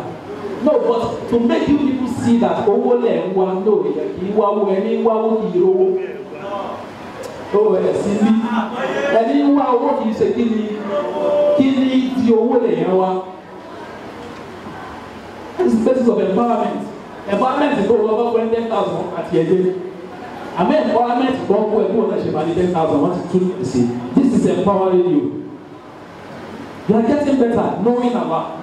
S2: No, but to make you people see that over there, one no, you are winning one hero. Oh, see me. And you are what you say, killing your way. This is the basis of empowerment. Empowerment is over 20,000 at the end. I mean, empowerment is over 10,000. This is empowering you. You are getting better, knowing about.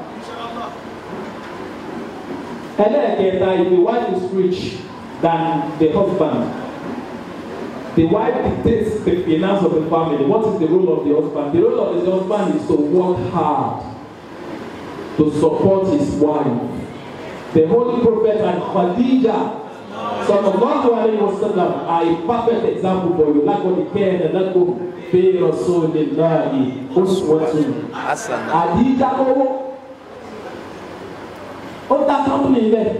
S2: And then again, that if the wife is rich than the husband, the wife dictates the finance of the family. What is the role of the husband? The role of the husband is to work hard to support his wife. The Holy Prophet and Khadija sallallahu alayhi wa sallam are a perfect example for you. Like what the care and that go. Fi Rasulillahi uswatun hasana. Khadija ó dá company lẹ̀.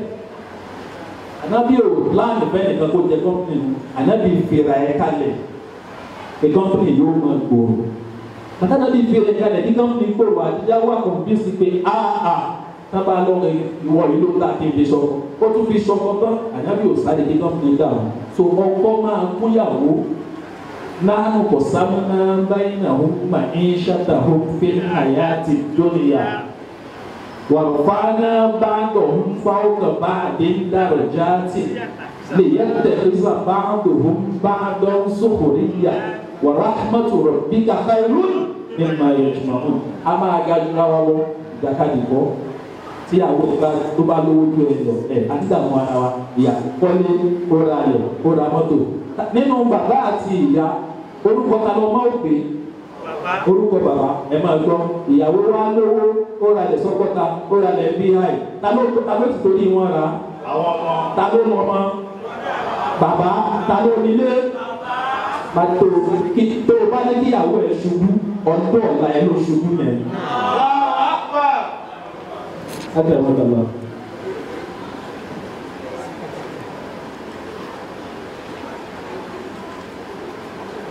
S2: Ànábì ò plan ìfẹ́ nìkan kó jẹ company. Ànábì fèrè ẹ̀ kalẹ̀. The company yóò máa gbòòrò. Bàtà ànábì fèrè ẹ̀ kalẹ̀ kí company gbòòrò Khadija wà convince pé tábà lọ́rọ̀ ìwọ yìí ló dá kéde sọ́kọ́. Ó tún fi sọ́kọ́ tán. Ànábì ò sáré kí company dà wọ́n. So ọkọ máa kúnyàwó. Nahnu qasamna bainahum ma'ishatahum fil hayati dunya wa rafa'na ba'dahum fawqa ba'din darajatin liyattakhidha ba'duhum ba'dan sukhriya wa rahmatu rabbika khayrun mimma yajma'un. A máa ga jura wa lọ ìjàkadì kọ́ tí àwọn tó bá lówó ju ẹ lọ àti dààmú ara wa ìyá kọ́lé kó ra ilẹ̀ kó ra mọ́tò. Nínú bàbá àti ìyá orúkọ ta ló máa ń pè orúkọ bàbá ẹ máa gbọ́ ìyàwó wa lówó ó ra ilẹ̀ sọ́kọ́ta ó ra ilẹ̀ bí háì ta ló ti torí wọn ra ta ló lọ mọ bàbá ta ló nílé tó o bá ní kíyàwó ẹ ṣubú ọdún ọ̀la ẹ ló ṣubú yẹn.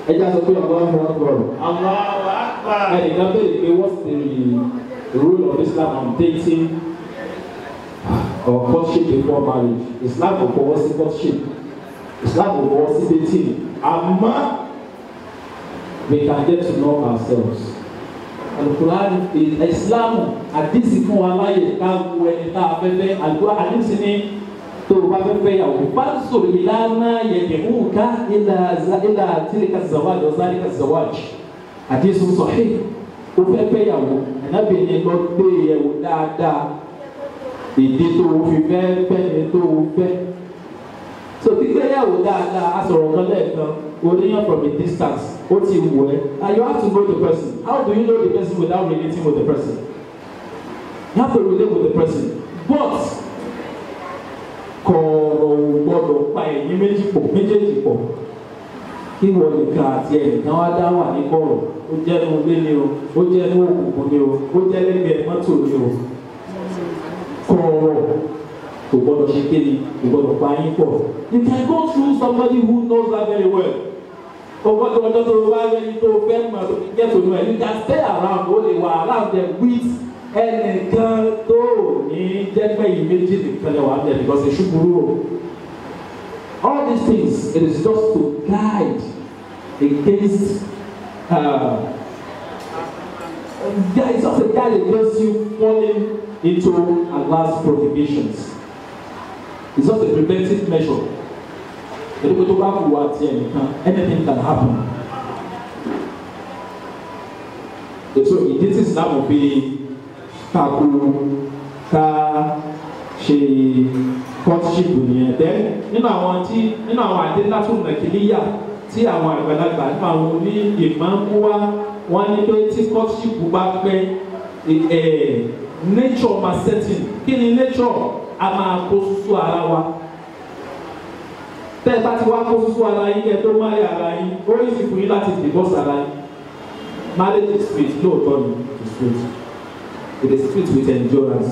S2: Ẹja sọ pé Allahu Akbar. Ẹnìkan bẹ̀rẹ̀ pé what's the rule of Islam on dating or courtship before marriage? Islam kò fọwọ́ sí courtship. Islam kò fọwọ́ sí dating. Àmọ́ we can get to know ourselves. Al-Quran Islam àdìsí fún wa láyè ká wo ẹni tá a fẹ́ fẹ́ Al-Quran àdìsí ní. tó o bá fẹ́ fẹ́ yàwó fásitì ìlànà yẹ̀dẹ̀mú ká ilà tìlíkà zawaj ọ̀zálíkà zawaj àti èso sọ̀hí o fẹ́ fẹ́ yàwó ẹ̀nàbìnrin lọ gbé yẹ̀wò dáadáa èdè tó o fi fẹ́ fẹ́ni tó o fẹ́ so gbígbé yàwó dáadáa a sọ̀rọ̀ kan lẹ́ẹ̀kan oníyàn from a distance ó ti wù ẹ́ and you have to know the person. How do you know the person without relating with the person? You have to relate with the person but kọ̀ọ̀rọ̀ gbọ́dọ̀ pa ẹ̀yìn kí wọ́n nìkan àti ẹnìkan wá dá wà ní kọ̀rọ̀ ó jẹ́ ní ilé ni o ó jẹ́ ní òkùnkùn ni o ó jẹ́ lẹ́gbẹ̀ẹ́ mọ́tò ni o kọ̀rọ̀ kò gbọ́dọ̀ ṣe kéde kò gbọ́dọ̀ pa yín pọ̀. You can go through somebody who knows that very well. Ọgbọ́dọ̀ ọjọ́ tó bá yẹ tó fẹ́ mọ̀ tó fi get to know ẹ̀ you can stay around ó lè wà around them with ẹnìkan tó ní jẹ́pẹ́ yìí méjì nìkan lè wà á bẹ̀ because èṣù burú o. All these things, it is just to guide against, it's just a guide against you falling into Allah's prohibitions. It's just a preventive measure. Anything can happen. So this is now will be courtship nìyẹn then nínú àwọn àdínlátún nàìjíríà tí àwọn àgbàlagbà nínú àwọn oní ìmọ̀ ń wá wọ́n ní pé tí courtship bá pẹ́ nature máa setting kí ni nature a máa kó súsú ara wa tẹ́ ẹ bá ti wá kó súsú ara yín ẹ tó marry ara yín ó yìí sì fún yín láti divorce ara yín marriage is sweet lóòótọ́ ni is sweet it is sweet with endurance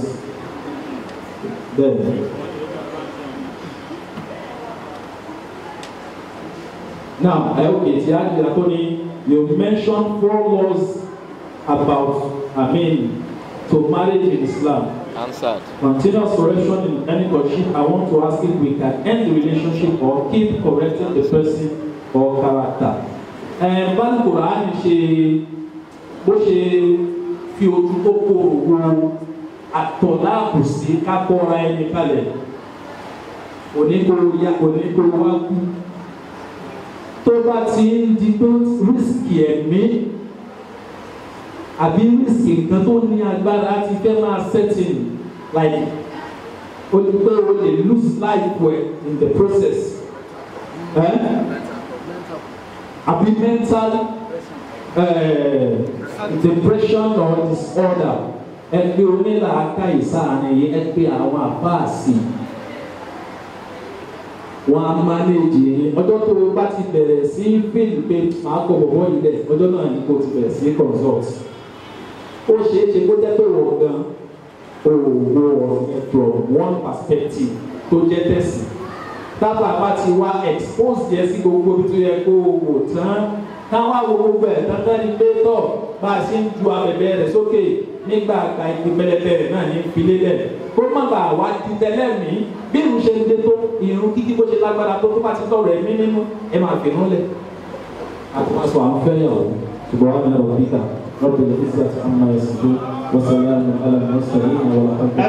S2: then. Now, okay, you mentioned 4 laws about, to marriage in Islam.
S3: Answered.
S2: Continuous correction in any courtship. I want to ask if we can end the relationship or keep correcting the person or character. Báyìí Kùránì bó ṣe fi ojú tó kó wo àtọ̀láàbò sí kákọ́ra ẹni kalẹ̀. Oníkóró wá kú. Tó bá ti ń di tó rísìkì ẹ̀mí àbí rísìkì nǹkan tó ní agbára ti fẹ́ máa setting like o lè pé o lè lose life well in the process àbí mental depression or disorder ẹgbẹ́ onílà akáyì sáàrin yìí ẹgbẹ́ àwọn àbáàsì. Wọ́n á manage yẹn ọjọ́ tó o bá ti bẹ̀rẹ̀ sí fíìlì pé màá kọ bọ̀bọ̀ yìí lẹ̀ ọjọ́ náà ni kò ti bẹ̀rẹ̀ sí consult. Ó ṣeé ṣe kó jẹ́ pé wọ́n gan òwò ọ̀rọ̀ yẹn from one perspective tó jẹ́ tẹ̀sí. Tábà bá ti wá expose yẹn sí gbogbo ibi tó yẹ kó o wò tán káwá wo gbogbo ẹ̀ tán ní pé tọ̀ bá a ṣe ń ju abẹ̀bẹ̀ rẹ̀ sókè nígbà àgbà ìpínlẹ̀ rẹ̀ náà ní ìpínlẹ̀ rẹ̀ kó má bàa wá di tẹ́lẹ̀mí bí irun ṣe ń dé tó irun kíkí bó ṣe lágbára tó bá ti tọrọ ẹ̀mí nínú ẹ máa fi rán lẹ̀. àti wọn sọ àwọn fẹ́yàwó ṣùgbọ́n wọn náà wọ́n níta lọ́dún ìlú tí a ti máa ń ṣe wọ́n sọ yára ní alẹ́ ní ọ̀sẹ̀ yìí ní àwọn akẹ́kọ̀ọ́.